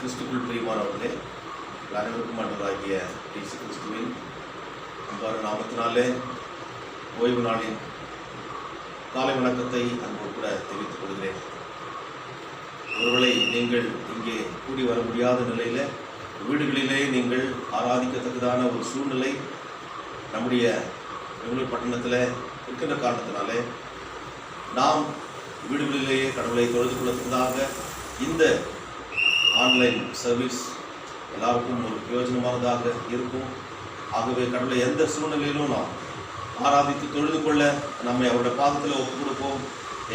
கிறிஸ்துக்குள் பிரியமானவர்களே, அனைவருக்கும் ஆண்டவராகிய இயேசு கிறிஸ்துவின் அன்பான நாமத்தினாலே ஓய்வு நாளின் காலை வணக்கத்தை அன்போடு கூட தெரிவித்துக் கொள்கிறேன். ஒருவேளை நீங்கள் இங்கே கூடி வர முடியாத நிலையில் வீடுகளிலே நீங்கள் ஆராதிக்கத்தக்கதான ஒரு சூழ்நிலை நம்முடைய பெங்களூர் பட்டணத்தில் இருக்கின்ற காரணத்தினாலே நாம் வீடுகளிலேயே கடவுளை தொழுது கொள்ளத்தக்கதாக இந்த ஆன்லைன் சர்வீஸ் எல்லாருக்கும் ஒரு பிரயோஜனமானதாக இருக்கும். ஆகவே கடவுளை எந்த சூழ்நிலையிலும் நாம் ஆராதித்து தொழுது கொள்ள நம்மை அவருடைய பாதத்தில் ஒப்புக் கொடுப்போம்.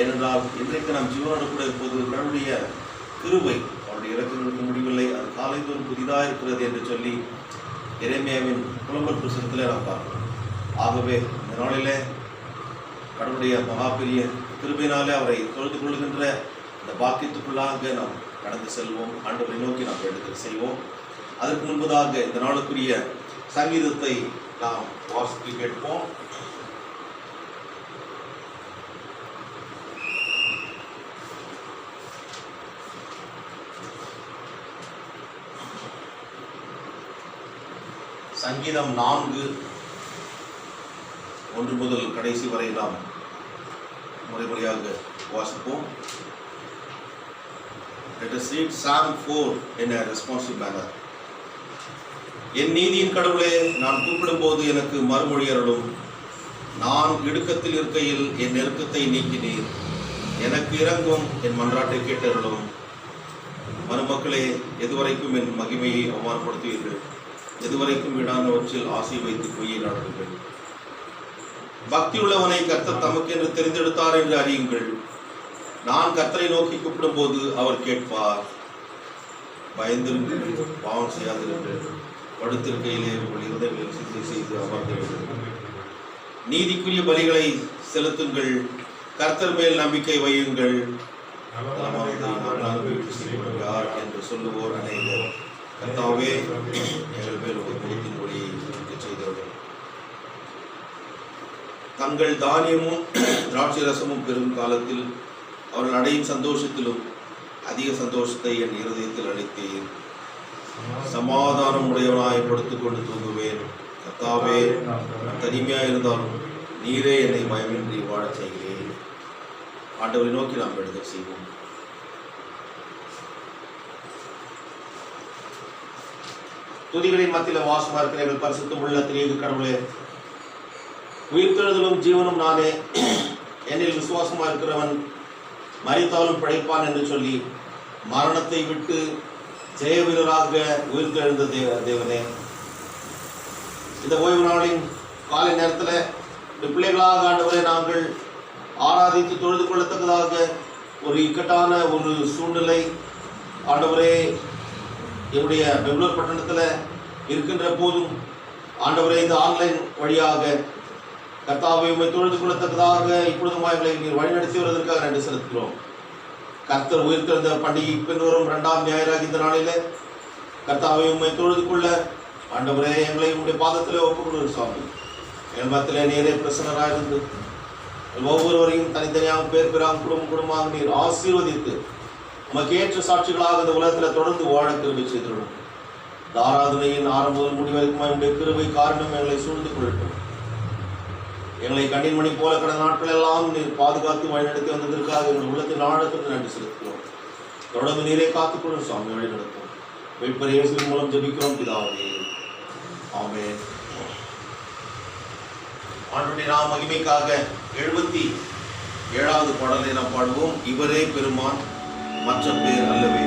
ஏனென்றால் இன்றைக்கு நாம் ஜீவனோடு கூட இருப்பது கடவுளுடைய கிருபை, அவருடைய இறக்கங்களுக்கு முடிவில்லை, அது காலைதோறும் புதிதாக இருக்கிறது என்று சொல்லி எரேமியாவின் புலம்பல் புஸ்தகத்தில் நாம் பார்க்கிறோம். ஆகவே இந்த நாளிலே கடவுளுடைய மகாபெரிய கிருபையினாலே அவரை தொழுது கொள்கின்ற இந்த பாக்கியத்துக்குள்ளாக நாம் கடந்து செல்வோம். ஆண்டவரை நோக்கி நாம் வேண்டுதல் செய்வோம். அதற்கு முன்பதாக இந்த நாளுக்குரிய சங்கீதத்தை நாம் வாசித்து கேட்போம். சங்கீதம் 4:1 முதல் கடைசி வரை நாம் முறைமுறையாக வாசிப்போம். Let us read Psalm 4 in a responsive manner. என் நீதியின் கடவுளே, நான் கூப்பிடும்போது எனக்கு மறுமொழி அருளும். நான் இடுக்கத்தில் இருக்கையில் என் நெருக்கத்தை நீக்கினீர். எனக்கு இறங்கும், என் மன்றாட்டை கேட்டருளும். மருமக்களே, எதுவரைக்கும் என் மகிமையை அவமானப்படுத்துவீர்கள்? எதுவரைக்கும் விடானவற்றில் ஆசை வைத்து பொய்யை நாடுங்கள்? பக்தியுள்ளவனை கர்த்தர் தமக்கென்று தெரிந்தெடுத்தார் என்று அறியுங்கள். நான் கர்த்தரை நோக்கி கூப்பிடும்போது அவர் கேட்பார். பயந்திருங்கள், பாவம் செய்யாதிருங்கள். படுத்திருக்கையிலே உங்கள் இருதயங்களில் சிந்தை செய்து அமர்ந்திருங்கள். நீதிக்குரிய பலிகளை செலுத்துங்கள், கர்த்தர் மேல் நம்பிக்கை வையுங்கள். யார் என்று சொல்லுவோர் அனைவர். கர்த்தாவே, எங்கள் மேல் ஒரு முகத்தின் ஒளியை செய்தவர்கள். தங்கள் தானியமும் திராட்சை ரசமும் பெறும் காலத்தில் அவர்கள் அடையும் சந்தோஷத்திலும் அதிக சந்தோஷத்தை என் இருதயத்தில் அளித்தேன். சமாதானம் உடையவனாய் படுத்துக் கொண்டு தூங்குவேன். கர்த்தாவே, நான் தனிமையாக இருந்தாலும் நீரே என்னை பயமின்றி வாழச் செய்கிறேன். ஆண்டவரை நோக்கி நாம் வேண்டுதல் செய்வோம். துதிகளின் மத்தியில் வாசமா இருக்கிற எங்கள் பரிசுத்தம் உள்ள திரியேக கடவுளே, உயிர்த்தெழுதலும் ஜீவனும் நானே, என்னில் விசுவாசமா இருக்கிறவன் மரித்தாலும் பிழைப்பான் என்று சொல்லி மரணத்தை விட்டு ஜெய வீரராக உயிர்த்தெழுந்த தேவனே, இந்த ஓய்வு நாளின் காலை நேரத்தில் பிள்ளைகளாக ஆண்டவரை நாங்கள் ஆராதித்து தொழுது கொள்ளத்தக்கதாக ஒரு இக்கட்டான ஒரு சூழ்நிலை ஆண்டவரே என்னுடைய பெங்களூர் பட்டணத்தில் இருக்கின்ற போதும் ஆண்டவரே இந்த ஆன்லைன் வழியாக கர்த்தாவை உம்மை தொழுது கொள்ளத்தக்கதாக இப்பொழுதும் எங்களை நீர் வழிநடத்தி வருவதற்காக நன்றி செலுத்துகிறோம். கர்த்தர் உயிர்த்தெழுந்த பண்டிகை பின்வரும் 2ஆம் ஞாயிறாக இந்த நாளிலே கர்த்தாவை உம்மை தொழுது கொள்ள ஆண்டவரே எங்களை உங்களுடைய பாதத்திலே ஒப்புக்கொள்கிறோம். சுவாமி, எங்கள் மத்தியிலே நீரே பிரசன்னராக இருந்து ஒவ்வொருவரையும் தனித்தனியாக பேர் பெறாம குடும்பமாக நீர் ஆசீர்வதித்து உமக்கு ஏற்ற சாட்சிகளாக இந்த உலகத்தில் தொடர்ந்து வாழ கிருபை செய்திருக்கும். இந்த ஆராதனையின் ஆரம்பம் முடிவரைக்கும் என்னுடைய கிருபை காரணம் எங்களை சூழ்ந்து கொள்ளட்டும். எங்களை கண்ணின் மணி போல கடந்த நாட்கள் எல்லாம் நீர் பாதுகாத்து வழிநடத்தி வந்ததற்காக எங்கள் உள்ளத்தின் ஆழத்திற்கு நன்றி செலுத்துகிறோம். தொடர்ந்து நீரே காத்துக்கொள்ளும் சுவாமி, வழி நடத்தும். மீட்பர் இயேசுவின் மூலம் ஜெபிக்கிறோம் பிதாவே, ஆமென். ஆண்டவருடைய நாம மகிமைக்காக 77வது பாடலை நாம் பாடுவோம். இவரே பெருமான், மற்ற பேர் அல்லவே.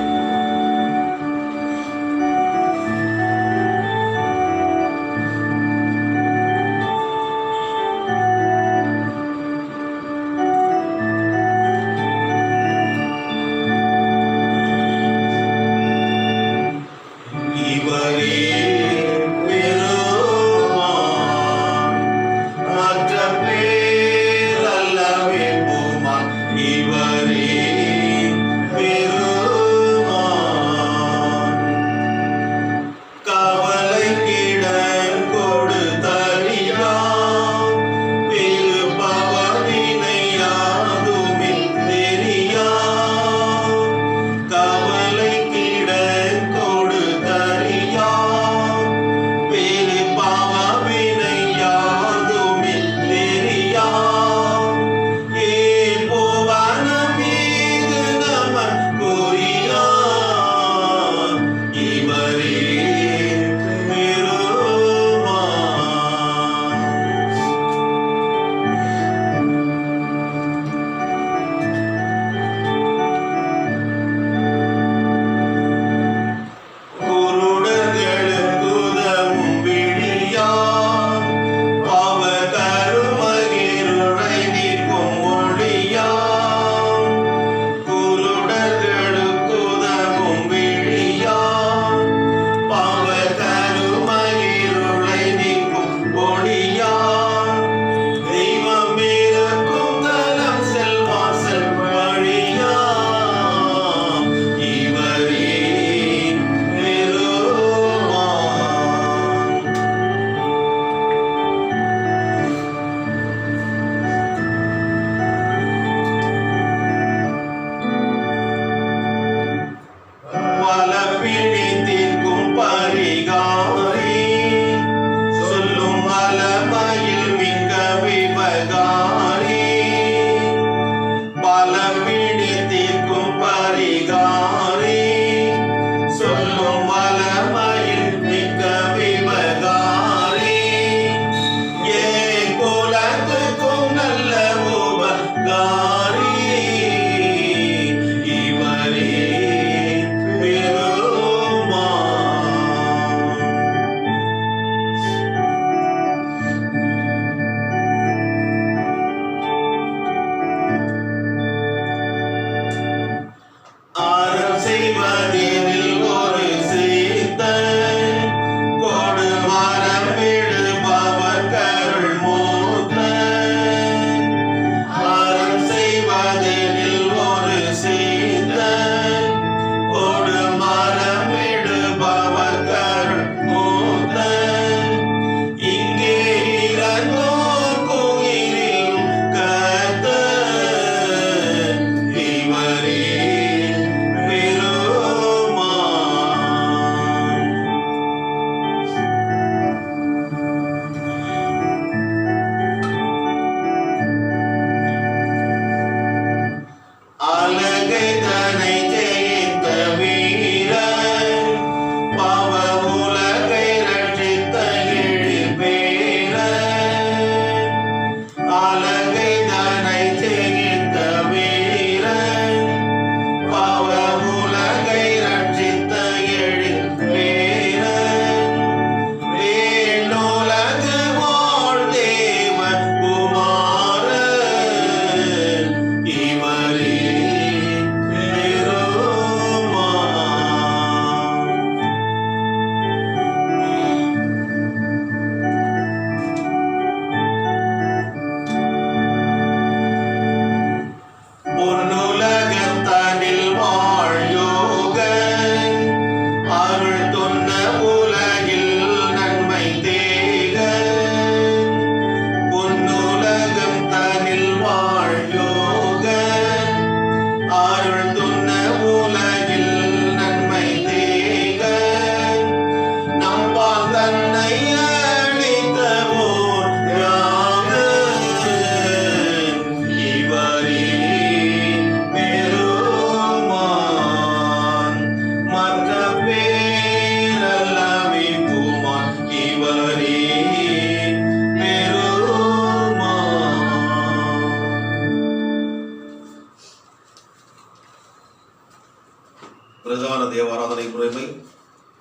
தேவாராதனை முறைமை.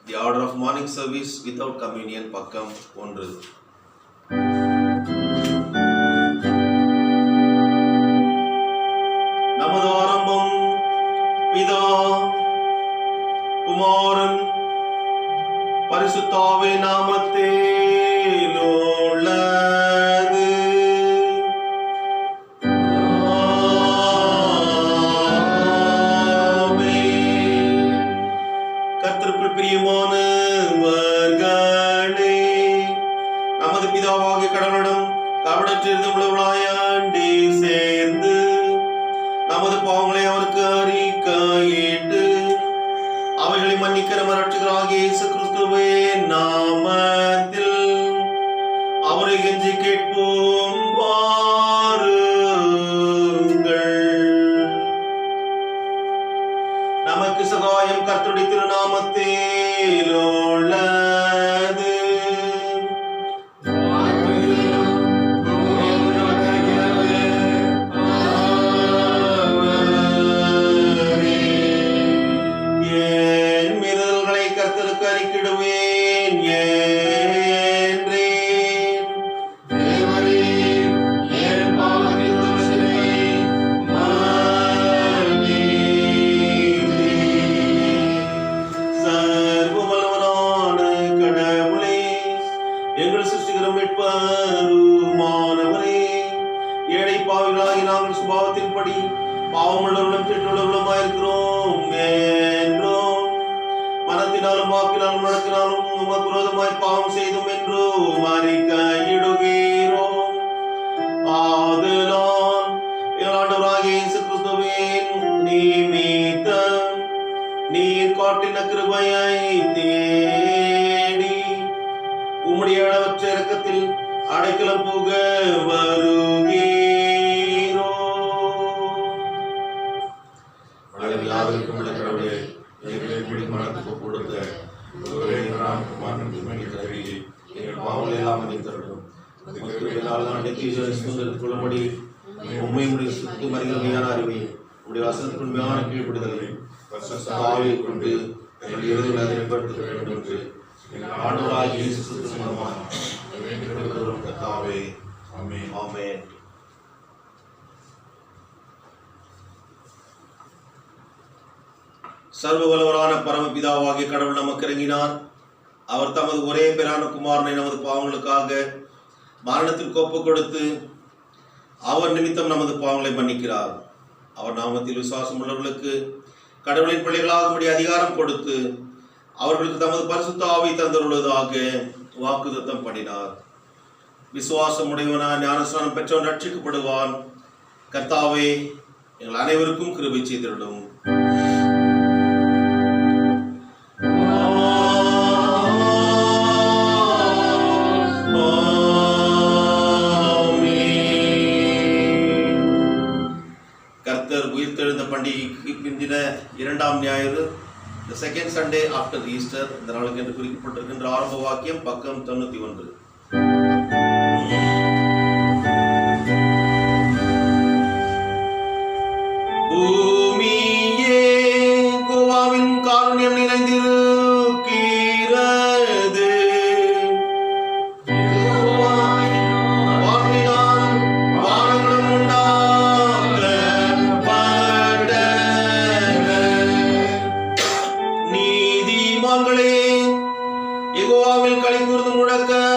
The order of morning service without communion, பக்கம் 1. நமது ஆரம்பம் பிதா, குமாரன், பரிசுத்தாவே நாமத்தில் உள்ளது. கர்த்தருக்குள் பிரியமானவர்களே, நமது பிதாவாகிய கடவுளிடம் கபடற்றிருந்து உளவுளாயாண்டி சேர்ந்து நமது பாவங்களை அவருக்கு அறிக்கையிட்டு அவைகளை மன்னிக்கிற மரட்சிகராகிய இயேசு கிறிஸ்துவே நாமத்தில் அவரை கெஞ்சி கேட்போம். நமக்கு சகாயம் கர்த்தருடைய திருநாமத்தில் உள்ளது. என் மீறல்களை கர்த்தருக்கு அறிக்கையிடுவேன் என்றேன். சர்வவல்லவரான கடவுளே, எங்கள் சிருஷ்டிகரும் மீட்பருமானவரே, ஏழை பாவிகளாகி நாங்கள் சுபாவத்தின்படி பாவமுள்ளவர்களும் பெற்றுள்ளவர்களுமாயிருக்கிறோம் என்றோம். மனத்தினாலும் வாக்கினாலும் நடக்கினாலும் உமக்கு விரோதமாய் பாவம் செய்தோம் என்றும் அறிக்கையிடுகிறோம். ஆதலால் எங்கள் ஆண்டவராகிய இயேசு கிறிஸ்துவின் நிமித்தம் நீர் காட்டின கிருபையை தேடி உம்முடைய அளவற்ற இரக்கத்தில் அடைக்கலம் புக வருகிறோம். யாருக்கும் உள்ள கடவுளே, எங்களை மனத்துக்கு கொடுத்த எங்கள் பாவங்களை எல்லாம் மன்னித்தருளும். உண்மை சுத்தி மறியான அறிவை உடைய வசனத்துக்கு உண்மையான கீழ்ப்படுதலை கொண்டு எங்கள் இறுதியில் அதிகப்படுத்த வேண்டும் என்று ஆண்டவராகிய இயேசு கிறிஸ்து மூலமாக கர்த்தாவே, ஆமென். ஆமென். சர்வ வல்லவரான பரமபிதாவாகிய கடவுள் நமக்கு இறங்கினார். அவர் தமது ஒரே பேரான குமாரனை நமது பாவங்களுக்காக மரணத்திற்கு ஒப்புக் கொடுத்து அவர் நிமித்தம் நமது பாவங்களை மன்னிக்கிறார். அவர் நாமத்தில் விசுவாசம் உள்ளவர்களுக்கு கடவுளின் பிள்ளைகளாகும்படி அதிகாரம் கொடுத்து அவர்களுக்கு தமது பரிசுத்த ஆவி தந்துள்ளதாக வாக்குத்தத்தம் பண்ணினார். விசுவாசம் உடையவனான ஞானஸ்நானம் பெற்றவன் ரட்சிக்கப்படுவான். கர்த்தாவே, எங்கள் அனைவருக்கும் கிருபை செய்திருடும். கர்த்தர் உயிர்த்தெழுந்த பண்டிகைக்கு பிந்தின 2ஆம் ஞாயிறு, the second Sunday after Easter, இந்த நாளுக்கு என்று குறிக்கப்பட்டிருக்கின்ற ஆரம்ப வாக்கியம் பக்கம் 91. பூமியே கோவாவின் காருண்யம் நிறைந்திருக்கிறது. யெகோவாவில் களி கூர்ந்து முழக்கமிடுங்கள்.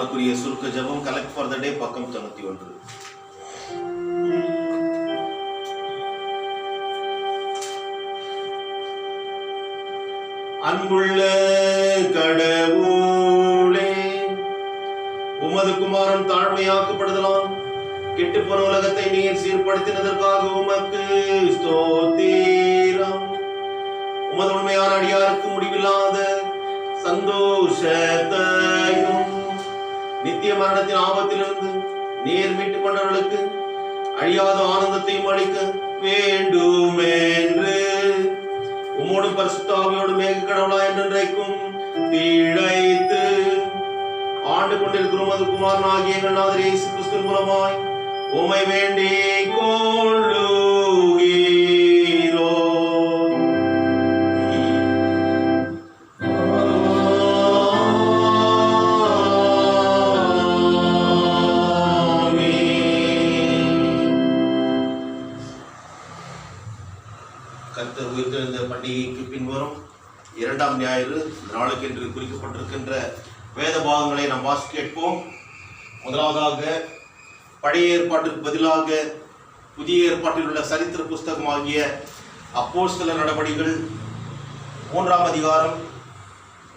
நாளுக்குரிய சுருக்க ஜெபம் கலெக்ட் ஃபார் த டே பக்கம் 91. அன்புள்ள கடவுளே, உமது குமாரன் தாழ்மையாக்கப்படுதலாம் கெட்டுப்போன உலகத்தை நீர் சீர்படுத்தினதற்காக உமக்கு ஸ்தோத்திரம். உமது உண்மையான அடியாருக்கு முடிவில்லாத சந்தோஷத்தையும் நித்திய மரணத்தின் ஆபத்திலிருந்து நீர் மீட்டுக் கொண்டவர்களுக்கு அழியாத ஆனந்தத்தையும் அளிக்க வேண்டும் என்று உம்மோடு பரிசுத்த ஆவியோடு மேக கடவுளாய் என்றென்றைக்கும் திளைத்து ஆண்டு கொண்டிருக்கிற உமது குமாரன் ஆகிய எங்கள் நாதர் இயேசு கிறிஸ்துவின் மூலமாய் உம்மை வேண்டிக் கொள்ளுகிறோம். கர்த்தர் உயிர்த்தெழுந்த பண்டிகைக்கு பின்வரும் 2ஆம் ஞாயிறு நாளுக்கு என்று குறிக்கப்பட்டிருக்கின்ற வேத பாகங்களை நாம் வாசிக்க கேட்போம். முதலாவதாக பழைய ஏற்பாட்டிற்கு பதிலாக புதிய ஏற்பாட்டில் உள்ள சரித்திர புஸ்தகமாகிய அப்போஸ்தலர் நடபடிகள் 3ஆம் அதிகாரம்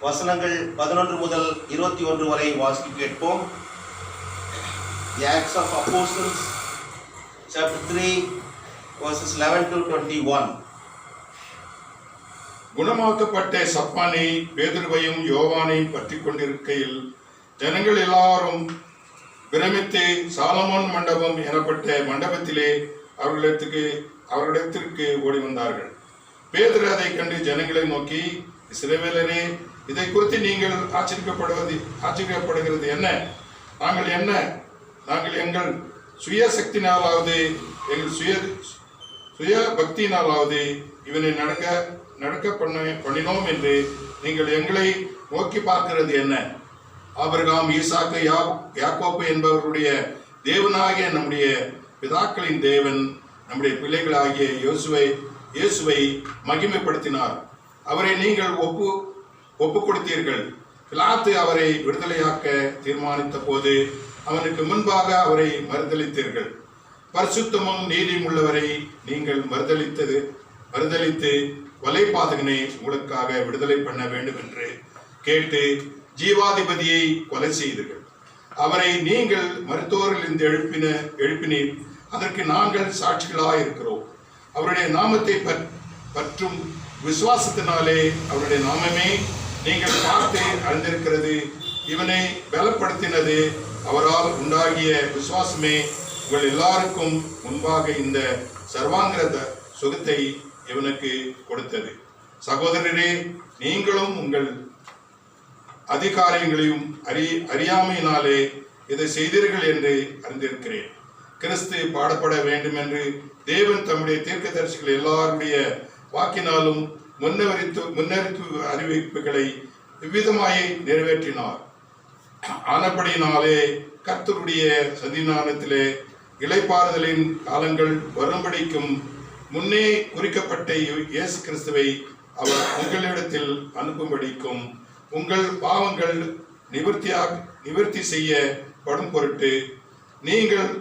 வசனங்கள் 11 முதல் 21 வரை வாசிக்க கேட்போம். The Acts of Apostles, chapter 3, verses 11 to 21. குணமாக்கப்பட்ட சப்பானை பேதுருவையும் யோவானையும் பற்றி கொண்டிருக்கையில் ஜனங்கள் எல்லாரும் பிரமித்து சாலமோன் மண்டபம் எனப்பட்ட மண்டபத்திலே அவர்களிடத்திற்கு ஓடி வந்தார்கள். பேதுரு அதை கண்டு ஜனங்களை நோக்கி, இஸ்ரவேலரே, இதை குறித்து நீங்கள் ஆச்சரியப்படுகிறது என்ன? நாங்கள் எங்கள் சுய சக்தினாலாவது எங்கள் சுய பக்தியினாலாவது இவனை நடக்க பண்ணினோம் என்று நீங்கள் எங்களை நோக்கி பார்க்கிறது என்ன? ஆபிரகாம், ஈசாக்கு, யாக்கோப்பு என்பவர்களுடைய தேவனாகிய நம்முடைய பிதாக்களின் தேவன் நம்முடைய பிள்ளைகளாகிய இயேசுவை மகிமைப்படுத்தினார். அவரை நீங்கள் ஒப்பு கொடுத்தீர்கள். பிலாத்து அவரை விடுதலையாக்க தீர்மானித்த போது அவனுக்கு முன்பாக அவரை மறுதலித்தீர்கள். பரிசுத்தமும் நீதியும் உள்ளவரை நீங்கள் மறுதலித்து கொலைபாதகனை உங்களுக்காக விடுதலை பண்ண வேண்டும் என்று கேட்டு ஜீவாதிபதியை கொலை செய்தீர்கள். அவரை நீங்கள் மருத்துவரிலிருந்து எழுப்பினீர். அதற்கு நாங்கள் சாட்சிகளாக இருக்கிறோம். அவருடைய நாமத்தை பற்றும் விசுவாசத்தினாலே அவருடைய நாமமே நீங்கள் பார்த்து அறிந்திருக்கிறது. இவனை பலப்படுத்தினது அவரால் உண்டாகிய விசுவாசமே உங்கள் எல்லாருக்கும் முன்பாக இந்த சர்வாங்கிர சுகத்தை இவனுக்கு கொடுத்தது. சகோதரரே, நீங்களும் உங்கள் அதிகாரியங்களையும் அறியாமையினாலே இதை செய்தீர்கள் என்று அறிந்திருக்கிறேன். கிறிஸ்து பாடப்பட வேண்டும் என்று தேவன் தம்முடைய தீர்க்கதரிசிகள் எல்லாருடைய வாக்கினாலும் முன்னறிவிப்பு அறிவிப்புகளை இவ்விதமாய் நிறைவேற்றினார். ஆனபடியினாலே கர்த்தருடைய சன்னிதானத்திலே இளைப்பாறுதலின் காலங்கள் வரும்படிக்கும் முன்னே குறிக்கப்பட்ட இயேசு கிறிஸ்துவை அவர் உங்களிடத்தில் அனுப்பும்படிக்கும் உங்கள் பாவங்கள் நிவர்த்தி செய்யப்படும் பொருட்டு நீங்கள்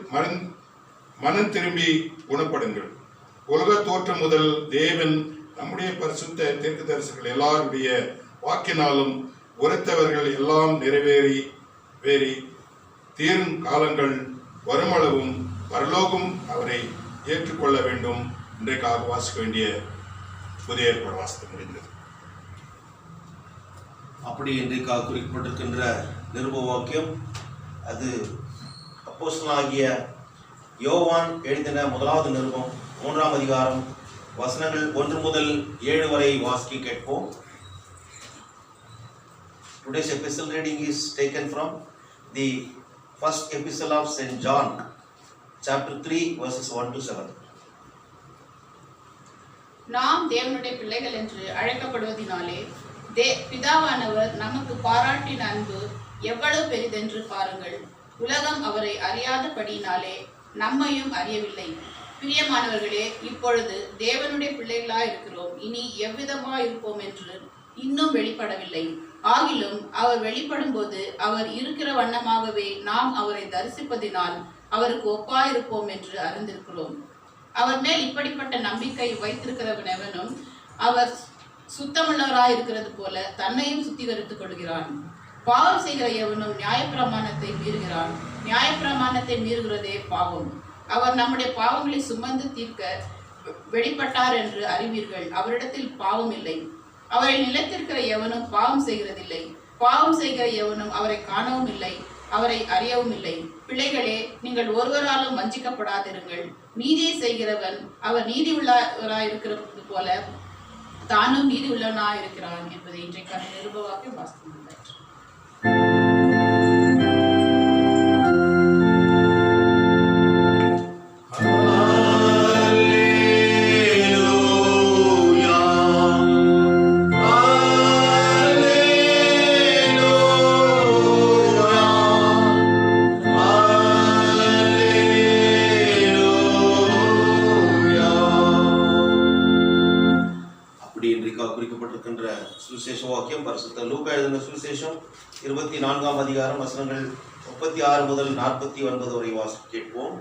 மனம் திரும்பி குணப்படுங்கள். உலக தோற்றம் முதல் தேவன் நம்முடைய பரிசுத்த தீர்க்கதரிசிகள் எல்லாருடைய வாக்கினாலும் உரைத்தவர்கள் எல்லாம் நிறைவேறி தீரும் காலங்கள் வருமளவும் பரலோகம் அவரை ஏற்றுக்கொள்ள வேண்டும். இன்றைக்காக வாசிக்க வேண்டிய புதிய ஏற்பாடு வாசித்து முடிந்தது. அப்படி இன்றைக்காக குறிப்பிட்டிருக்கின்ற நிருப வாக்கியம் அது அப்போஸ்தலனாகிய யோவான் எழுதின முதலாவது நிருபம் 3ஆம் அதிகாரம் வசனங்கள் 1 முதல் 7 வரை வாசிக்க கேட்போம். Today's epistle reading is taken from the first epistle of St. John, chapter 3, verses 1 to 7. நாம் தேவனுடைய பிள்ளைகள் என்று அழைக்கப்படுவதினாலே பிதாவானவர் நமக்கு பாராட்டின அன்பு எவ்வளவு பெரிதென்று பாருங்கள். உலகம் அவரை அறியாதபடியினாலே நம்மையும் அறியவில்லை. பிரியமானவர்களே, இப்பொழுது தேவனுடைய பிள்ளைகளாய் இருக்கிறோம். இனி எவ்விதமாய் இருப்போம் என்று இன்னும் வெளிப்படவில்லை. ஆகிலும் அவர் வெளிப்படும்போது அவர் இருக்கிற வண்ணமாகவே நாம் அவரை தரிசிப்பதினால் அவருக்கு ஒப்பாயிருப்போம் என்று அறிந்திருக்கிறோம். அவர் மேல் இப்படிப்பட்ட நம்பிக்கை வைத்திருக்கிறவனெவனும் அவர் சுத்தமுள்ளவராயிருக்கிறது போல தன்னையும் சுத்திகரித்துக் கொள்கிறான். பாவம் செய்கிற எவனும் நியாயப்பிரமாணத்தை மீறுகிறான். நியாயப்பிரமாணத்தை மீறுகிறதே பாவம். அவர் நம்முடைய பாவங்களை சுமந்து தீர்க்க வெளிப்பட்டார் என்று அறிவீர்கள். அவரிடத்தில் பாவம் இல்லை. அவரை நிலைத்திருக்கிற எவனும் பாவம் செய்கிறதில்லை. பாவம் செய்கிற எவனும் அவரை காணவும் இல்லை, அவரை அறியவும் இல்லை. பிள்ளைகளே, நீங்கள் ஒருவராலும் வஞ்சிக்கப்படாதிருங்கள். நீதியை செய்கிறவன் அவர் நீதி உள்ளவராயிருக்கிறது போல தானும் நீதி உள்ளவனாயிருக்கிறான் என்பதை இன்றைக்கான நிருபவாக்கியம் வாசித்துள்ளார். குறிக்கப்பட்டிருக்கின்ற சுவிசேஷ வாக்கியம் பரிசுத்த லூக்கா எழுதின சுவிசேஷம் 24ஆம் அதிகாரம் வசனங்கள் 36 முதல் 49 வரை வாசி கேட்போம்.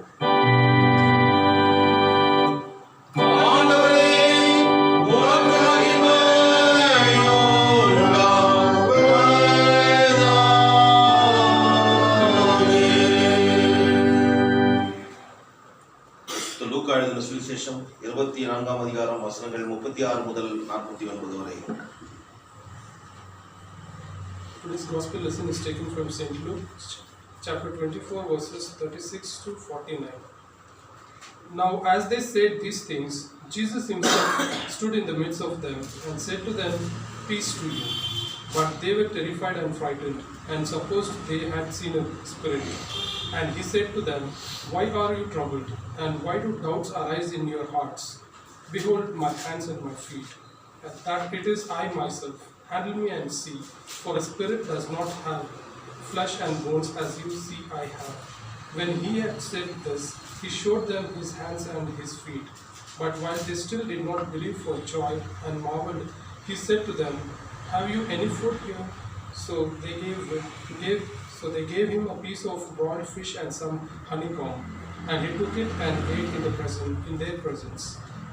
லூக்கா எழுதின சுவிசேஷம் 24ஆம் அதிகாரம் வசனங்கள் 36 முதல் 49 வரை. Today's gospel lesson is taken from St. Luke, chapter 24, verses 36 to 49. Now, as they said these things, Jesus himself stood in the midst of them and said to them, "Peace to you." But they were terrified and frightened, and supposed they had seen a spirit. And he said to them, "Why are you troubled? And why do doubts arise in your hearts? Behold my hands and my feet, that it is I myself. Handle me and see, for a spirit does not have flesh and bones as you see I have." When he had said this, he showed them his hands and his feet. But while they still did not believe for joy and marveled, he said to them, "Have you any food here?" So they gave him a piece of broiled fish and some honeycomb, and he took it and ate in their presence.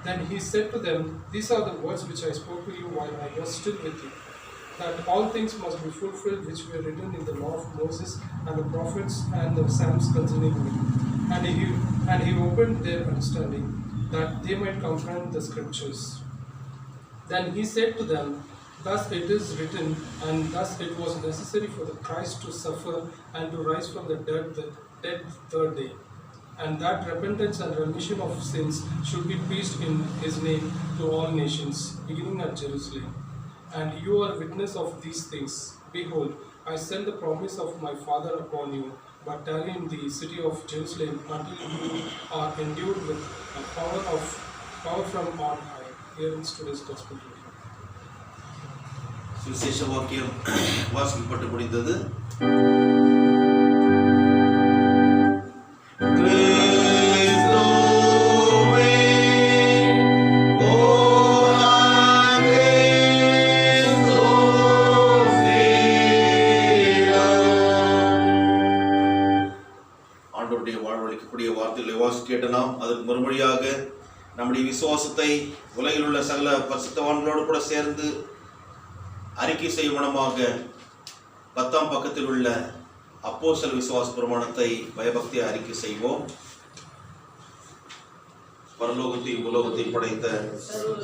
Then he said to them, "These are the words which I spoke to you while I was still with you, that all things must be fulfilled which were written in the law of Moses and the prophets and the Psalms concerning me." And he opened their understanding, that they might comprehend the scriptures. Then he said to them, "Thus it is written, and thus it was necessary for the Christ to suffer and to rise from the dead third day, and that repentance and remission of sins should be preached in his name to all nations, beginning at Jerusalem. And you are witness of these things. Behold, I send the promise of my Father upon you, but tarry in the city of Jerusalem until you are endued with a power from on high." Here is today's gospel reading. சுவிசேஷ வாக்கியம் வாசிக்கப்பட்டு முடிந்தது. ஆண்டவருடைய வாழ்வளிக்கக்கூடிய வார்த்தைகளை வாசிக்க நாம் அதற்கு மறுமொழியாக நம்முடைய விசுவாசத்தை உலகில் உள்ள சகல பரிசுத்தவான்களோடு கூட சேர்ந்து அறிக்கை செய்யும் மனமாக 10ஆம் பக்கத்தில் உள்ள அப்போஸ்தல விசுவாச பிரமாணத்தை பயபக்தியை அறிக்கை செய்வோம். பரலோகத்தையும் உலோகத்தையும் படைத்த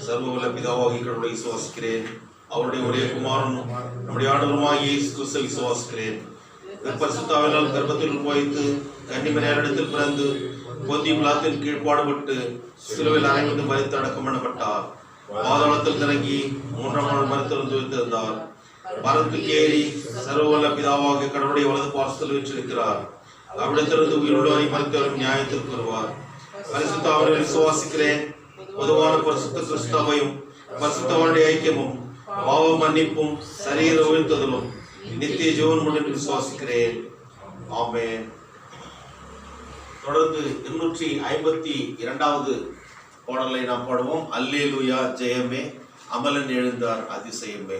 சர்வவல்ல பிதாவாகிய கடவுளை விசுவாசிக்கிறேன். அவருடைய ஒரே குமாரனும் நம்முடைய ஆண்டவருமாகிய இயேசு கிறிஸ்துவை விசுவாசிக்கிறேன். பரிசுத்த ஆவியால் கர்ப்பத்தில் உருவாய்த்து கன்னிமரியாளிடத்தில் பிறந்து பொந்திய பிலாத்தின் கீழ் பாடுபட்டு சிலுவையில் அறைந்து மரித்து அடக்கம் பண்ணப்பட்டார். பாதாளத்தில் இறங்கி 3ஆம் நாள் மரித்தெழுந்து வைத்திருந்தார். மரத்துக்கு ஏறி சர்வவல்ல பிதாவாகிய கடவுளுடைய வலது பார்சத்தில் வீற்றிருக்கிறார். அவ்விடத்திலிருந்து உயிருள்ளவரை மரித்தவரும் நியாயத்திற்கு வருவார். பரிசுத்த ஆவியை விசுவாசிக்கிறேன். பொதுவான பரிசுத்த கிறிஸ்துவையும் பரிசுத்தவானுடைய ஐக்கியமும் பாவ மன்னிப்பும் சரீர உயிர்த்தலும் நித்திய ஜீவனும் என்று விசுவாசிக்கிறேன். ஆமென். தொடர்ந்து 252வது பாடலை நாம் பாடுவோம். அல்லேலூயா ஜெயமே, அமலன் எழுந்தார் அதிசயமே.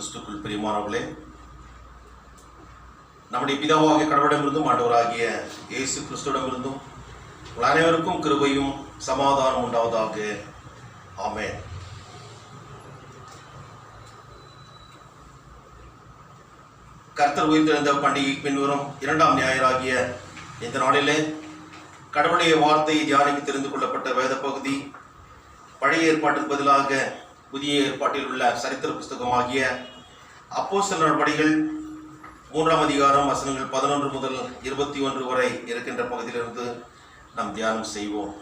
கிறிஸ்துக்குள் பிரியமானவர்களே, நம்முடைய பிதாவாகிய கடவுளிடமிருந்தும் ஆண்டவராகிய இயேசு கிறிஸ்துவிடமிருந்தும் உங்கள் அனைவருக்கும் கிருபையும் சமாதானம் உண்டாவதாக. ஆமென். கர்த்தர் உயிர்த்தெழுந்த பண்டிகை பின்வரும் 2ஆம் ஞாயிறாகிய இந்த நாளிலே கடவுளுடைய வார்த்தையை தியானிக்க தெரிந்து கொள்ளப்பட்ட வேத பகுதி பழைய ஏற்பாட்டுக்கு பதிலாக புதிய ஏற்பாட்டில் உள்ள சரித்திர புஸ்தகமாகிய அப்போஸ்தலர் நடபடிகள் 3ஆம் அதிகாரம் வசனங்கள் 11 முதல் 21 வரை இருக்கின்ற பகுதியிலிருந்து நாம் தியானம் செய்வோம்.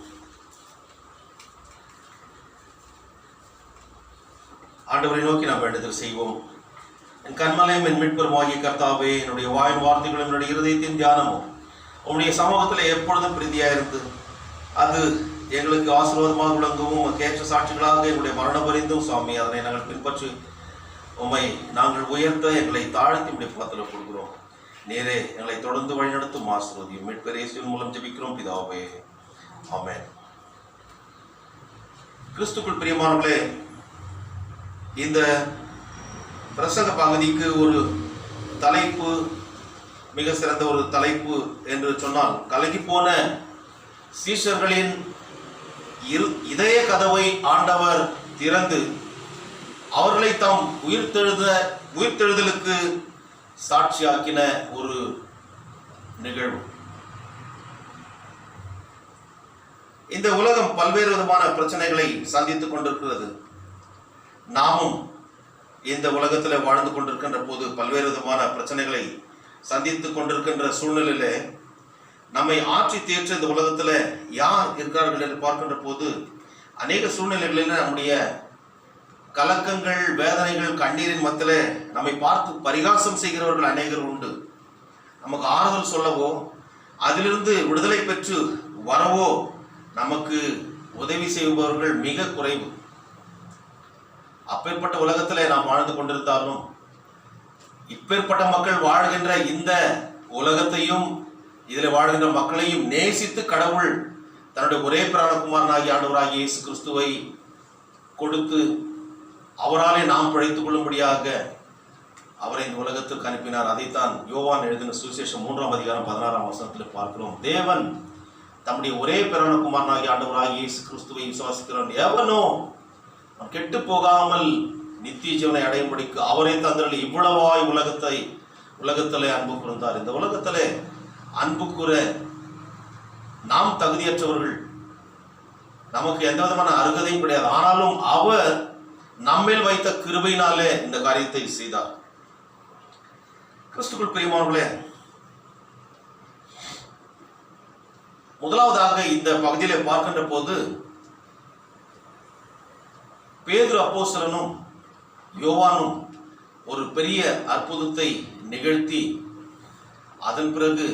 ஆண்டவரை நோக்கி நாம் வேண்டுதல் செய்வோம். என் கண்மலையும் என் மீட்பெருமாகிய கர்த்தாவே, என்னுடைய வாயின் வார்த்தைகளும் என்னுடைய இருதயத்தின் தியானமும் உம்முடைய சமூகத்தில் எப்பொழுதும் பிரீதியாயிருந்து அது எங்களுக்கு ஆசீர்வாதமாக விளங்கவும் கேற்ற சாட்சிகளாக எங்களுடைய மரணம் பரிந்தும் சுவாமி அதனை நாங்கள் பின்பற்றி உம்மை நாங்கள் உயர்த்த எங்களை தாழ்த்தி உடைய பாத்திரம் கொடுக்கிறோம். நீரே எங்களை தொடர்ந்து வழிநடத்தும் ஆசீர்வதியும் மீட்பர் இயேசுவின் மூலம் ஜெபிக்கிறோம் பிதாவே. ஆமென். கிறிஸ்துக்குள் பிரியமானவர்களே, இந்த பிரசங்க பகுதிக்கு ஒரு தலைப்பு, மிக சிறந்த ஒரு தலைப்பு என்று சொன்னால், கலங்கி போன சீஷர்களின் இதய கதவை ஆண்டவர் திறந்து அவர்களை தாம் உயிர்த்தெழுதலுக்கு சாட்சியாக்கின ஒரு நிகழ்வு. இந்த உலகம் பல்வேறு விதமான பிரச்சனைகளை சந்தித்துக் கொண்டிருக்கிறது. நாமும் இந்த உலகத்தில் வாழ்ந்து கொண்டிருக்கின்ற போது பல்வேறு விதமான பிரச்சனைகளை சந்தித்துக் கொண்டிருக்கின்ற சூழ்நிலையிலே நம்மை ஆட்சி தேற்ற இந்த உலகத்தில் யார் இருக்கிறார்கள் என்று பார்க்கின்ற போது அநேக சூழ்நிலைகளில் நம்முடைய கலக்கங்கள், வேதனைகள், கண்ணீரின் மத்தியிலே நம்மை பார்த்து பரிகாசம் செய்கிறவர்கள் அநேகர் உண்டு. நமக்கு ஆறுதல் சொல்லவோ அதிலிருந்து விடுதலை பெற்று வரவோ நமக்கு உதவி செய்பவர்கள் மிக குறைவு. அப்பேற்பட்ட உலகத்திலே நாம் வாழ்ந்து கொண்டிருந்தாலும் இப்பேற்பட்ட மக்கள் வாழ்கின்ற இந்த உலகத்தையும் இதில் வாழ்கின்ற மக்களையும் நேசித்து கடவுள் தன்னுடைய ஒரே பிராணகுமாரனாகிய ஆண்டவராகிய இயேசு கிறிஸ்துவை கொடுத்து அவராலே நாம் பிழைத்துக் கொள்ளும்படியாக அவரை இந்த உலகத்திற்கு அனுப்பினார். அதைத்தான் யோவான் எழுதின சுவிசேஷம் 3ஆம் அதிகாரம் 16ஆம் வசனத்தில் பார்க்கிறோம். தேவன் தம்முடைய ஒரே பிராணகுமாரனாகிய ஆண்டவராகிய இயேசு கிறிஸ்துவை விசுவாசிக்கிறவன் எவனோ கெட்டு போகாமல் நித்திய ஜீவனை அடையும்படிக்கு அவரை தந்தரளி இவ்வளவாய் உலகத்திலே அன்பு கூர்ந்தார். இந்த உலகத்திலே அன்பு கூற நாம் தகுதியற்றவர்கள், நமக்கு எந்த விதமான அருகதையும் கிடையாது. ஆனாலும் அவர் நம்மேல் வைத்த கிருபையினாலே இந்த காரியத்தை செய்தார். கிறிஸ்துக்குள் பிரியமானவர்களே, முதலாவதாக இந்த பகுதியிலே பார்க்கின்ற போது பேதுரு அப்போஸ்தலனும் யோவானும் ஒரு பெரிய அற்புதத்தை நிகழ்த்தி அதன் பிறகு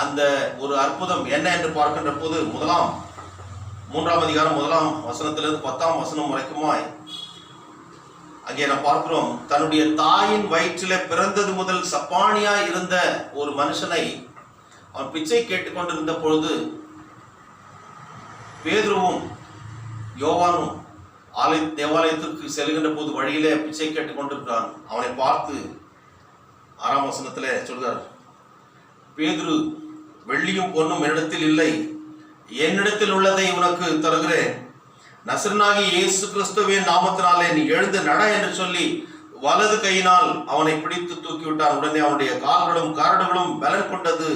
அந்த ஒரு அற்புதம் என்ன என்று பார்க்கின்ற போது 3ஆம் அதிகாரம் 1ஆம் வசனத்திலிருந்து 10ஆம் வசனம் வரைக்குமாய் அங்கே நாம் பார்க்கிறோம். தன்னுடைய தாயின் வயிற்றிலே பிறந்தது முதல் சப்பானியாய் இருந்த ஒரு மனுஷனை அவன் பிச்சை கேட்டுக்கொண்டிருந்த பொழுது பேதுருவும் யோவானும் தேவாலயத்திற்கு செல்கின்ற போது வழியிலே பிச்சை கேட்டுக் கொண்டிருக்கிறான். அவனை பார்த்து 6ஆம் வசனத்திலே சொல்கிறார், பேதுரு, வெள்ளியும் பொன்னும் என்னிடத்தில் இல்லை, என்னிடத்தில் உள்ளதை உனக்கு தருகிறேன். நசரனாகிய இயேசு கிறிஸ்துவின் நாமத்தினாலே நீ எழுந்து நட என்று சொல்லி வலது கையினால் அவனை பிடித்து தூக்கிவிட்டான். உடனே அவனுடைய கால்களும் கரடுகளும் பலன் கொண்டது.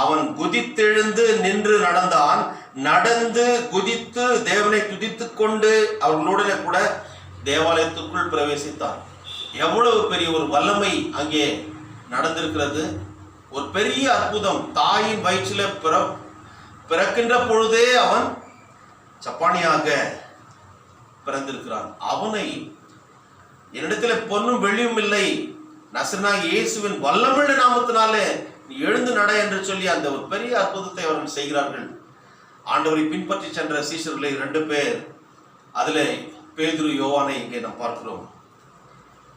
அவன் குதித்தெழுந்து நின்று நடந்தான். நடந்து குதித்து தேவனை துதித்துக் கொண்டு அவர்களுடனே கூட தேவாலயத்துக்குள் பிரவேசித்தான். எவ்வளவு பெரிய ஒரு வல்லமை அங்கே நடந்திருக்கிறது. ஒரு பெரிய அற்புதம். தாயின் வயிற்றில பிறக்கின்ற பொழுதே அவன் சப்பானியாக பிறந்திருக்கிறான். அவனை என்னிடத்துல பொன்னும் வெள்ளியும் இல்லை, நசரனாகிய இயேசுவின் வல்லமுள்ள நாமத்தினாலே நீ எழுந்து நட என்று சொல்லி அந்த ஒரு பெரிய அற்புதத்தை அவர்கள் செய்கிறார்கள். ஆண்டவரை பின்பற்றி சென்ற சீஷர்களை 2 பேர், அதில் பேதுரு யோவானை இங்கே நாம் பார்க்கிறோம்.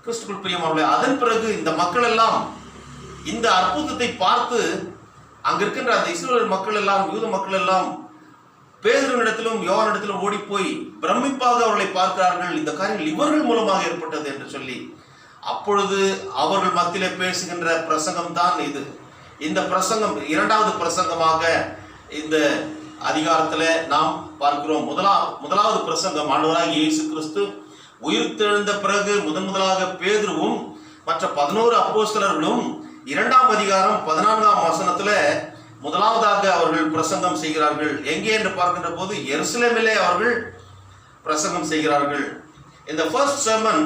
கிறிஸ்துக்குள் பிரியமானவர்களே, அதன் பிறகு இந்த மக்கள் எல்லாம் இந்த அற்புதத்தை பார்த்து அங்க இருக்கின்ற அந்த இஸ்ரவேல் மக்கள் எல்லாம், யூத மக்கள் எல்லாம் பேதுருவினிடத்திலும் யோவானிடத்திலும் ஓடி போய் பிரமிப்பாக அவர்களை பார்க்கிறார்கள். இந்த காரியங்கள் இவர்கள் மூலமாக ஏற்பட்டது என்று சொல்லி அப்பொழுது அவர்கள் மத்தியிலே பேசுகின்ற பிரசங்கம் தான் இது. இந்த பிரசங்கம் இரண்டாவது பிரசங்கமாக இந்த அதிகாரத்தில் நாம் பார்க்கிறோம். முதலாவது பிரசங்கம் ஆண்டவராகிய இயேசு கிறிஸ்து உயிர்த்தெழுந்த பிறகு முதலாக பேதுருவும் மற்ற 11 அப்போஸ்தலர்களும் 2ஆம் அதிகாரம் 14ஆம் வசனத்துல முதலாவதாக அவர்கள் பிரசங்கம் செய்கிறார்கள். எங்கே என்று பார்க்கின்ற போது எருசலேமிலே அவர்கள் பிரசங்கம் செய்கிறார்கள். In the first sermon,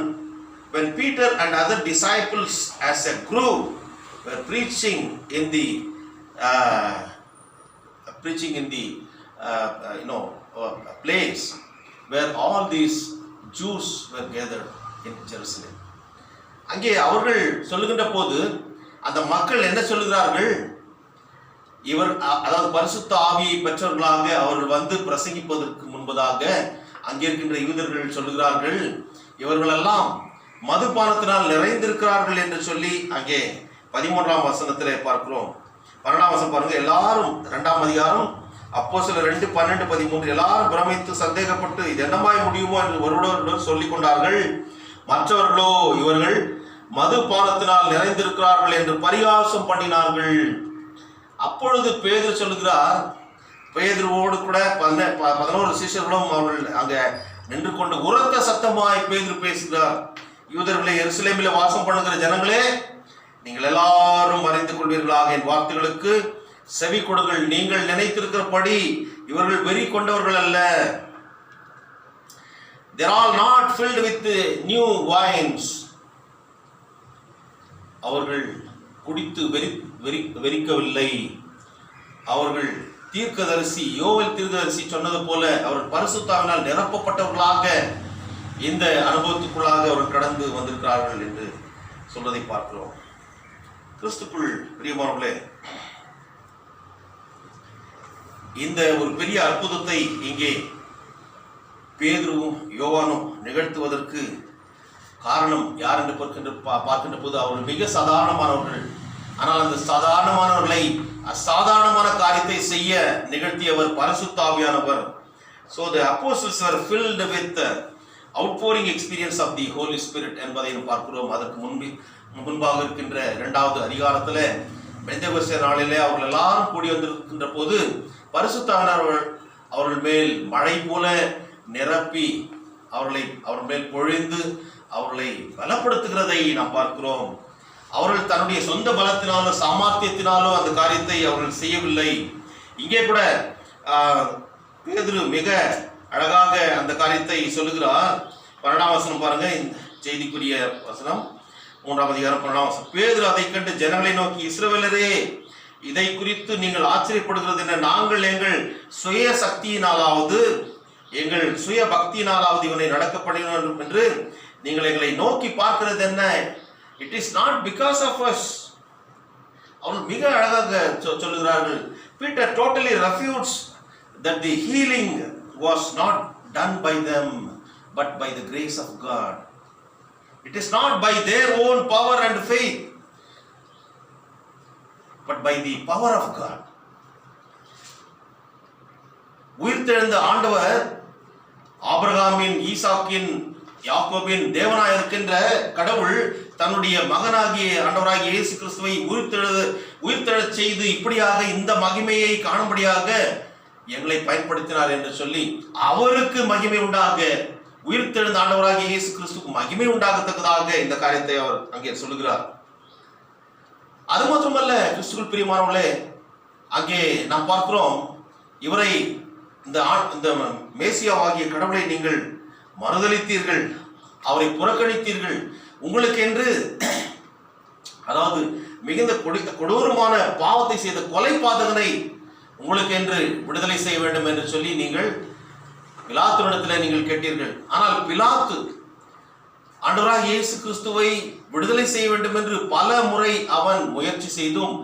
when Peter and other disciples as a group were preaching in the place where all these Jews were gathered in Jerusalem. அங்கே அவர்கள் சொல்லுகின்ற போது அந்த மக்கள் என்ன சொல்லுகிறார்கள்? அதாவது பரிசுத்த ஆவியை பெற்றவர்களாக அவர்கள் வந்து பிரசங்கிப்பதற்கு முன்பதாக அங்கே இருக்கின்ற யூதர்கள் சொல்லுகிறார்கள், இவர்களெல்லாம் மதுபானத்தினால் நிறைந்திருக்கிறார்கள் என்று சொல்லி அங்கே 13ஆம் வசனத்திலே பார்க்கிறோம். 12ஆம் வசனம் பாருங்க. எல்லாரும் 2ஆம் அதிகாரம் அப்போஸ்தலர் 2, 12, 13 எல்லாரும் பிரமித்து சந்தேகப்பட்டு இது என்னமாய் முடியுமோ என்று ஒருவரோடு சொல்லிக் கொண்டார்கள். மற்றவர்களோ இவர்கள் மதுபானத்தினால் நிறைந்திருக்கிறார்கள் என்று பரிகாசம் பண்ணினார்கள். அப்பொழுது பேதுரு சொல்லுகிறார், பேதுருவோடு கூட 11 சீஷர்களும் அவர்கள் அங்க நின்று கொண்டு உரத்த சத்தமாய் பேதுரு பேசுகிறார். யூதர்களே, எருசலேமில் வாசம் பண்ணுகிற ஜனங்களே, நீங்கள் எல்லாரும் அறிந்து கொள்வீர்களாக என் வார்த்தைகளுக்கு செவி கொடுங்கள். நீங்கள் நினைத்திருக்கிறபடி இவர்கள் வெறி கொண்டவர்கள் அல்ல. They are all not filled with new wines. அவர்கள் குடித்து வெறிக்கவில்லை. அவர்கள் தீர்க்கதரிசி யோவேல் தீர்க்கதரிசி சொன்னது போல அவர்கள் பரிசுத்தாவினால் நிரப்பப்பட்டவர்களாக இந்த அனுபவத்துக்குள்ளாக அவர்கள் கடந்து வந்திருக்கிறார்கள் என்று சொல்வதை பார்க்கிறோம். கிறிஸ்துக்குள் பிரியமானவர்களே, இந்த ஒரு பெரிய அற்புதத்தை இங்கே பேதுருவும் யோவானும் நிகழ்த்துவதற்கு காரணம் யார் என்று பார்க்கின்ற போது அவர்கள் மிக சாதாரணமானவர்கள். ஆனால் அந்த சாதாரணமானவர்களை அசாதாரணமான காரியத்தை செய்ய நிகழ்த்தியவர் பரிசுத்த ஆவியானவர். So the apostles were filled with the outpouring experience of the Holy Spirit என்பதை பார்க்கிறோம். அதற்கு முன்பாக இருக்கின்ற 2வது அதிகாரத்தில் பெந்தெகோஸ்தே நாளிலே அவர்கள் எல்லாரும் கூடி வந்திருக்கின்ற போது பரிசுத்த ஆவியானவர் அவர்கள் மேல் மழை போல நிரப்பி அவர்கள் மேல் பொழிந்து அவர்களை பலப்படுத்துகிறதை நாம் பார்க்கிறோம். அவர்கள் தன்னுடைய சொந்த பலத்தினாலோ சாமர்த்தியத்தினாலோ அந்த காரியத்தை அவர்கள் செய்யவில்லை. இங்கே கூட பேதுரு மிக அழகாக அந்த காரியத்தை சொல்லுகிறார். 12ஆம் வசனம் பாருங்க. இந்த செய்திக்குரிய வசனம் 3ஆம் அதிகாரம் 12ஆம் வசனம். பேதுரு அதை கண்டு ஜனங்களை நோக்கி, இஸ்ரவேலரே, இதை குறித்து நீங்கள் ஆச்சரியப்படுகிறது என்ன? நாங்கள் எங்கள் சுய சக்தியினாலாவது எங்கள் சுய பக்தியினாலாவது இவனை நடக்க பண்ணினோம் என்று நீங்கள் எங்களை நோக்கி பார்க்கிறது என்ன? It is not because of us. அவர்கள் மிக அழகாக சொல்லுகிறார்கள். Peter totally refutes that the healing was not done by them but by the grace of God. It is not by their own power and faith but by the power of God. உயிர்த்தெழுந்த ஆண்டவர் ஆபிரகாமின், ஈசாக்கின், யாக்கோபின் தேவனாய் இருக்கின்ற கடவுள் தன்னுடைய மகனாகிய ஆண்டவராகிய இயேசு கிறிஸ்துவை உயிர்த்தெழச் செய்து இப்படியாக இந்த மகிமையை காணும்படியாக எங்களை பயன்படுத்தினார் என்று சொல்லி அவருக்கு மகிமை உண்டாக, உயிர்த்தெழுந்த ஆண்டவராகிய இயேசு கிறிஸ்துக்கு மகிமை உண்டாகத்தக்கதாக இந்த காரியத்தை அவர் அங்கே சொல்லுகிறார். அது மாத்திரமல்ல, கிறிஸ்துவுக்குள் பிரியமானவர்களே, அங்கே நாம் பார்க்கிறோம், இவரை இந்த மேசியாவாகிய கடவுளை நீங்கள் மறுதலித்தீர்கள், அவரை புறக்கணித்தீர்கள். உங்களுக்கு என்று, அதாவது மிகுந்த கொடூரமான பாவத்தை செய்த கொலை பாதகனை உங்களுக்கு என்று விடுதலை செய்ய வேண்டும் என்று சொல்லி நீங்கள் பிலாத்துவிடத்தில் நீங்கள் கேட்டீர்கள். ஆனால் பிலாத்து ஆண்டவராகிய இயேசு கிறிஸ்துவை விடுதலை செய்ய வேண்டும் என்று பல முறை அவன் முயற்சி செய்தும்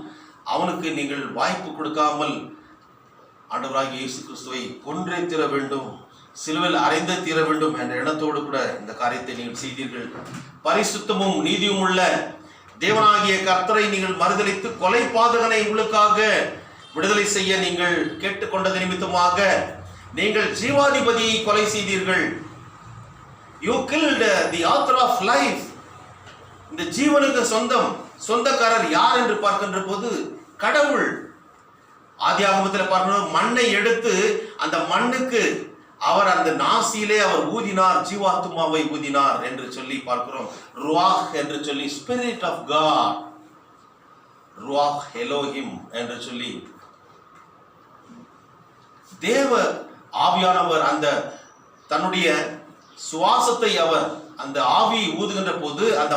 அவனுக்கு நீங்கள் வாய்ப்பு கொடுக்காமல் ஆண்டவராகிய இயேசு கிறிஸ்துவை கொன்றே தீர வேண்டும், சிலுவையில் அறைந்தே தீர வேண்டும் என்ற எண்ணத்தோடு கூட இந்த காரியத்தை நீங்கள் செய்தீர்கள். பரிசுத்தமும் நீதியும் உள்ள தேவனாகிய கர்த்தரை நீங்கள் மறுதலித்து கொலை பாதகனை உங்களுக்காக விடுதலை செய்ய நீங்கள் கேட்டுக்கொண்டது நிமித்தமாக நீங்கள் ஜீவாதிபதியை கொலை செய்தீர்கள். You killed the author of life. இந்த ஜீவனுக்கு சொந்தக்காரர் யார் என்று பார்க்கின்ற போது கடவுள். ஆதியாகமத்தில் பார்க்கணும், மண்ணை எடுத்து அந்த மண்ணுக்கு அவர் அந்த நாசியிலே அவர் ஊதினார், ஜீவாத்மாவை ஊதினார் என்று சொல்லி பார்க்கிறோம். ருவாஹ் என்று சொல்லி ஸ்பிரிட் ஆஃப் காட், ருவாஹ் எலோஹிம் என்று சொல்லி தேவ ஆவியானவர் அந்த தன்னுடைய சுவாசத்தை அவர் அந்த ஆவியை ஊதுகின்ற போது அந்த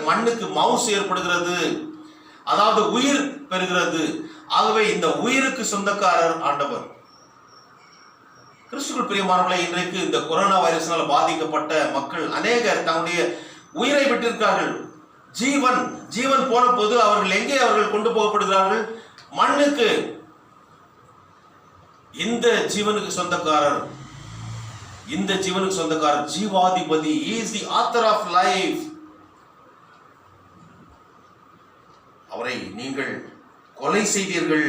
மண்ணுக்கு மவுஸ் ஏற்படுகிறது, அதாவது உயிர் பெறுகிறது. ஆகவே இந்த உயிருக்கு சொந்தக்காரர் ஆண்டவர். கிறிஸ்துவுக்குள் பிரியமானவர்களே, இன்றைக்கு இந்த கொரோனா வைரஸ்னால் பாதிக்கப்பட்ட மக்கள் அநேகர் தன்னுடைய உயிரை விட்டிருக்கிறார்கள். ஜீவன் போன போது அவர்கள் எங்கே அவர்கள் கொண்டு போகப்படுகிறார்கள்? மண்ணுக்கு. இந்த ஜீவனுக்கு சொந்தக்காரர் ஜீவாதிபதி, is the author of life. அவரை நீங்கள் கொலை செய்தீர்கள்,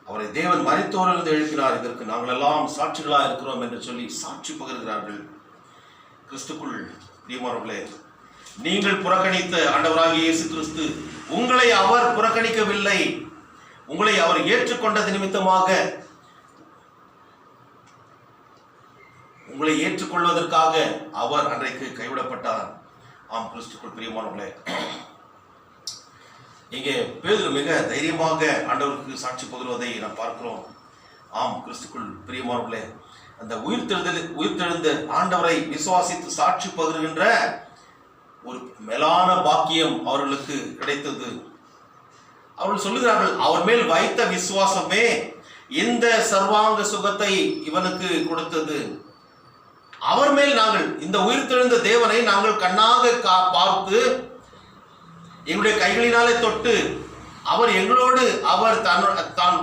அவரை தேவன் மரித்தோரிலிருந்து எழுப்பினார், இதற்கு நாங்கள் எல்லாம் சாட்சிகளாக இருக்கிறோம் என்று சொல்லி சாட்சி பகர்கிறார்கள். கிறிஸ்துக்குள் பிரியமானவர்களே, நீங்கள் புறக்கணித்த ஆண்டவராகிய இயேசு கிறிஸ்து உங்களை அவர் புறக்கணிக்கவில்லை. உங்களை அவர் ஏற்றுக்கொண்டது நிமித்தமாக, உங்களை ஏற்றுக்கொள்வதற்காக அவர் அன்றைக்கு கைவிடப்பட்டார். ஆம் கிறிஸ்துக்குள் பிரியமானவர்களே, இங்கே பேதுரு மிக தைரியமாக ஆண்டவருக்கு சாட்சி பகர்வதை நாம் பார்க்கிறோம். ஆம் கிறிஸ்துக்குள் பிரியமானவர்களே, அந்த உயிர்த்தெழுந்த ஆண்டவரை விசுவாசித்து சாட்சி பகருகின்ற ஒரு மேலான பாக்கியம் அவர்களுக்கு கிடைத்தது. அவர்கள் சொல்லுகிறார்கள், அவர் மேல் வைத்த விசுவாசமே இந்த சர்வாங்க சுகத்தை இவனுக்கு கொடுத்தது. அவர் மேல் நாங்கள் இந்த உயிர்த்தெழுந்த தேவனை நாங்கள் கண்ணாக பார்த்து எங்களுடைய கைகளினாலே தொட்டு அவர் எங்களோடு தான்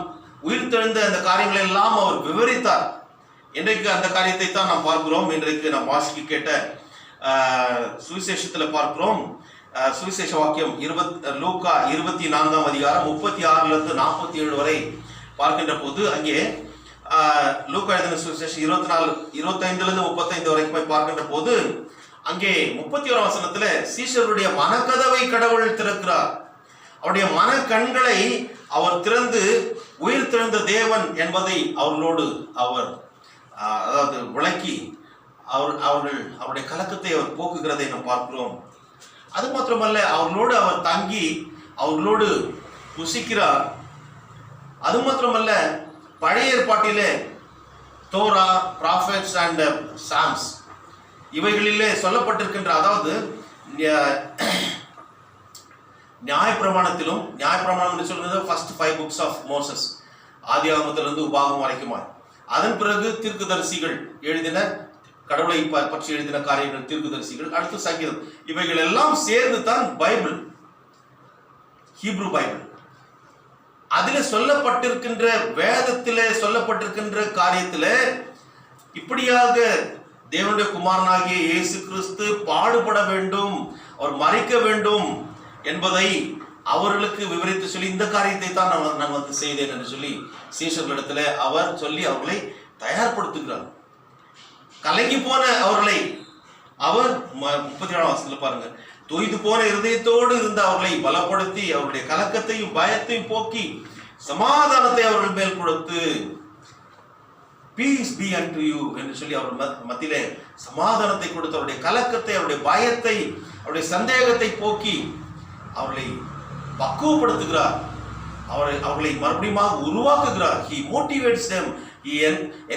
உயிர்த்தெழுந்த அந்த காரியங்களை எல்லாம் அவர் விவரித்தார். இன்றைக்கு அந்த காரியத்தை தான் நாம் பார்க்கிறோம். இன்றைக்கு நாம் வாசிக்க கேட்ட சுவிசேஷத்தில் பார்க்கிறோம். சுவிசேஷ வாக்கியம் லூக்கா 24 அதிகாரம் 36 47 வரை பார்க்கின்ற போது, அங்கே லூக்கா எழுதின சுவிசேஷம் 25 35 வரைக்கும் போய் பார்க்கின்ற போது, அங்கே 31 வசனத்துல சீஷருடைய மனக்கதவை கடவுள் திறக்கிறார். அவருடைய மன கண்களை அவர் திறந்து உயிர் திறந்த தேவன் என்பதை அவர்களோடு அவர் அதாவது விளக்கி அவருடைய கலக்கத்தை அவர் போக்குகிறதை நாம் பார்க்கிறோம். அது மாத்திரமல்ல, அவர்களோடு அவர் தங்கி அவர்களோடு புசிக்கிறார். அது மாத்திரமல்ல, பழைய ஏற்பாட்டிலே தோரா, ப்ராஃபெட்ஸ் அண்ட் சாம்ஸ் இவைகளிலே சொல்லப்பட்டிருக்கின்ற, அதாவது நியாயப்பிரமாணத்திலும், நியாயப்பிரமாணம் என்று சொல்கிறது ஃபர்ஸ்ட் 5 books ஆஃப் மோசஸ், ஆதியாகமத்திலிருந்து உபாகமம் வரைக்குமா. அதன் பிறகு தீர்க்கதரிசிகள் எழுதின, கடவுளை பற்றி எழுதின காரியங்கள் தீர்க்கதரிசிகள், அடுத்து சங்கீதம், இவைகள் எல்லாம் சேர்ந்து தான் பைபிள், ஹீப்ரு பைபிள். அதில் சொல்லப்பட்டிருக்கின்ற, வேதத்திலே சொல்லப்பட்டிருக்கின்ற காரியத்திலே இப்படியாக தேவனுடைய குமாரனாகிய இயேசு கிறிஸ்து பாடுபட வேண்டும், அவர் மரிக்க வேண்டும் என்பதை அவர்களுக்கு விவரித்து சொல்லி, இந்த காரியத்தை தான் நான் வந்து செய்தேன் என்று சொல்லி சீஷர்களிடத்தில் அவர் சொல்லி அவர்களை தயார்படுத்துகிறார். கலங்கி போன அவர்களை அவர் 37 வசனத்தில் பாருங்க, தொய்து போன இருதயத்தோடு இருந்த அவர்களை பலப்படுத்தி அவருடைய கலக்கத்தையும் பயத்தையும் போக்கி சமாதானத்தை அவர்கள் மேல் கொடுத்து, பீஸ் பி அன்டு யூ என்று சொல்லி அவர் மத்தியிலே சமாதானத்தை கொடுத்து அவருடைய கலக்கத்தை, அவருடைய பயத்தை, அவருடைய சந்தேகத்தை போக்கி அவர்களை பக்குவப்படுத்துகிறார். அவர்களை மறுபடியும் உருவாக்குகிறார். He motivates them, he